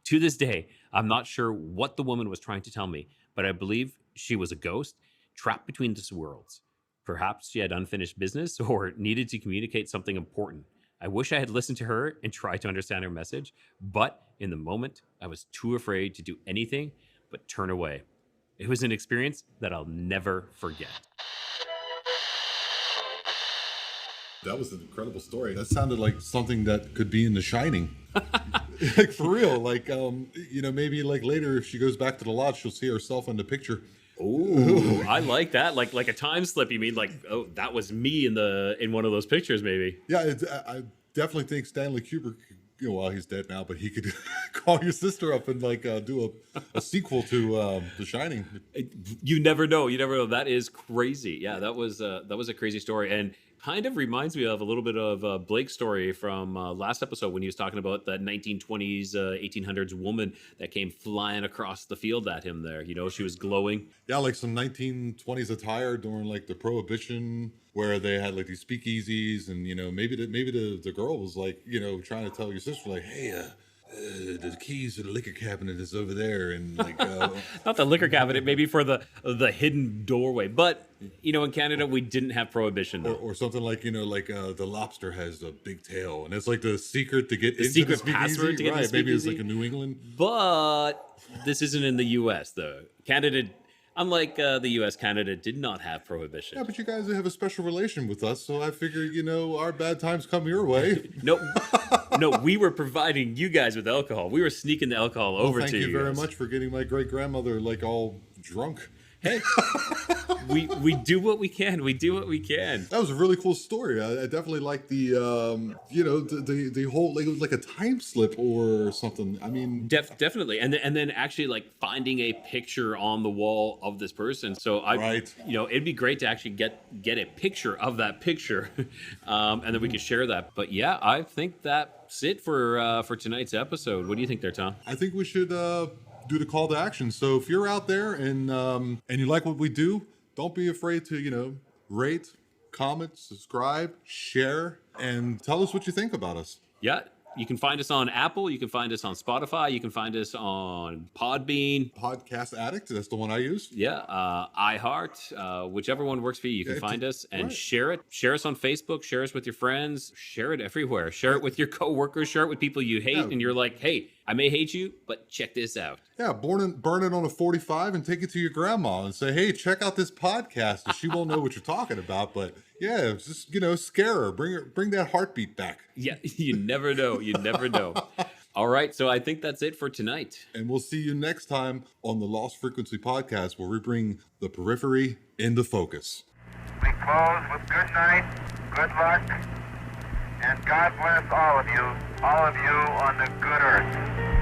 To this day, I'm not sure what the woman was trying to tell me, but I believe she was a ghost trapped between the two worlds. Perhaps she had unfinished business or needed to communicate something important. I wish I had listened to her and tried to understand her message, but in the moment, I was too afraid to do anything but turn away. It was an experience that I'll never forget. That was an incredible story. That sounded like something that could be in The Shining. Like, for real. Like, maybe like later if she goes back to the lodge, she'll see herself in the picture. Ooh, I like that. Like a time slip. You mean like, oh, that was me in one of those pictures, maybe? Yeah, I definitely think Stanley Kubrick, well, he's dead now, but he could call your sister up and like do a sequel to The Shining. You never know. You never know. That is crazy. Yeah, that was a crazy story, and kind of reminds me of a little bit of Blake's story from last episode when he was talking about that 1920s, 1800s woman that came flying across the field at him there. She was glowing. Yeah, like some 1920s attire during like the Prohibition, where they had like these speakeasies, and maybe the girl was like trying to tell your sister like, hey, the keys to the liquor cabinet is over there, and like not the liquor cabinet, maybe for the hidden doorway. But in Canada we didn't have Prohibition though. Or something like the lobster has a big tail, and it's like the secret to get into secret the password to get into the maybe it's speakeasy. like in New England. But this isn't in the U.S. though. Canada. Unlike the U.S., Canada did not have Prohibition. Yeah, but you guys have a special relation with us, so I figure, our bad times come your way. No, we were providing you guys with alcohol. We were sneaking the alcohol over to you. Thank you very much for getting my great-grandmother, like, all drunk. Hey, we do what we can. We do what we can. That was a really cool story. I definitely like the, the whole, like, it was like a time slip or something. I mean, definitely. And then actually like finding a picture on the wall of this person. So it'd be great to actually get a picture of that picture, and then we could share that. But yeah, I think that's it for tonight's episode. What do you think there, Tom? I think we should do the call to action. So if you're out there and you like what we do, don't be afraid to rate, comment, subscribe, share, and tell us what you think about us. Yeah, you can find us on Apple, you can find us on Spotify, you can find us on Podbean, Podcast Addict, that's the one I use. Yeah, iHeart, whichever one works for you. You can find us and share it. Share us on Facebook, share us with your friends, share it everywhere. Share it with your coworkers, share it with people you hate, and you're like, hey, I may hate you, but check this out. Yeah, burn it on a 45 and take it to your grandma and say, hey, check out this podcast. And she won't know what you're talking about, but yeah, just, scare her. Bring that heartbeat back. Yeah, you never know. You never know. All right, so I think that's it for tonight. And we'll see you next time on the Lost Frequency Podcast, where we bring the periphery into focus. We close with good night, good luck, and God bless all of you on the good earth.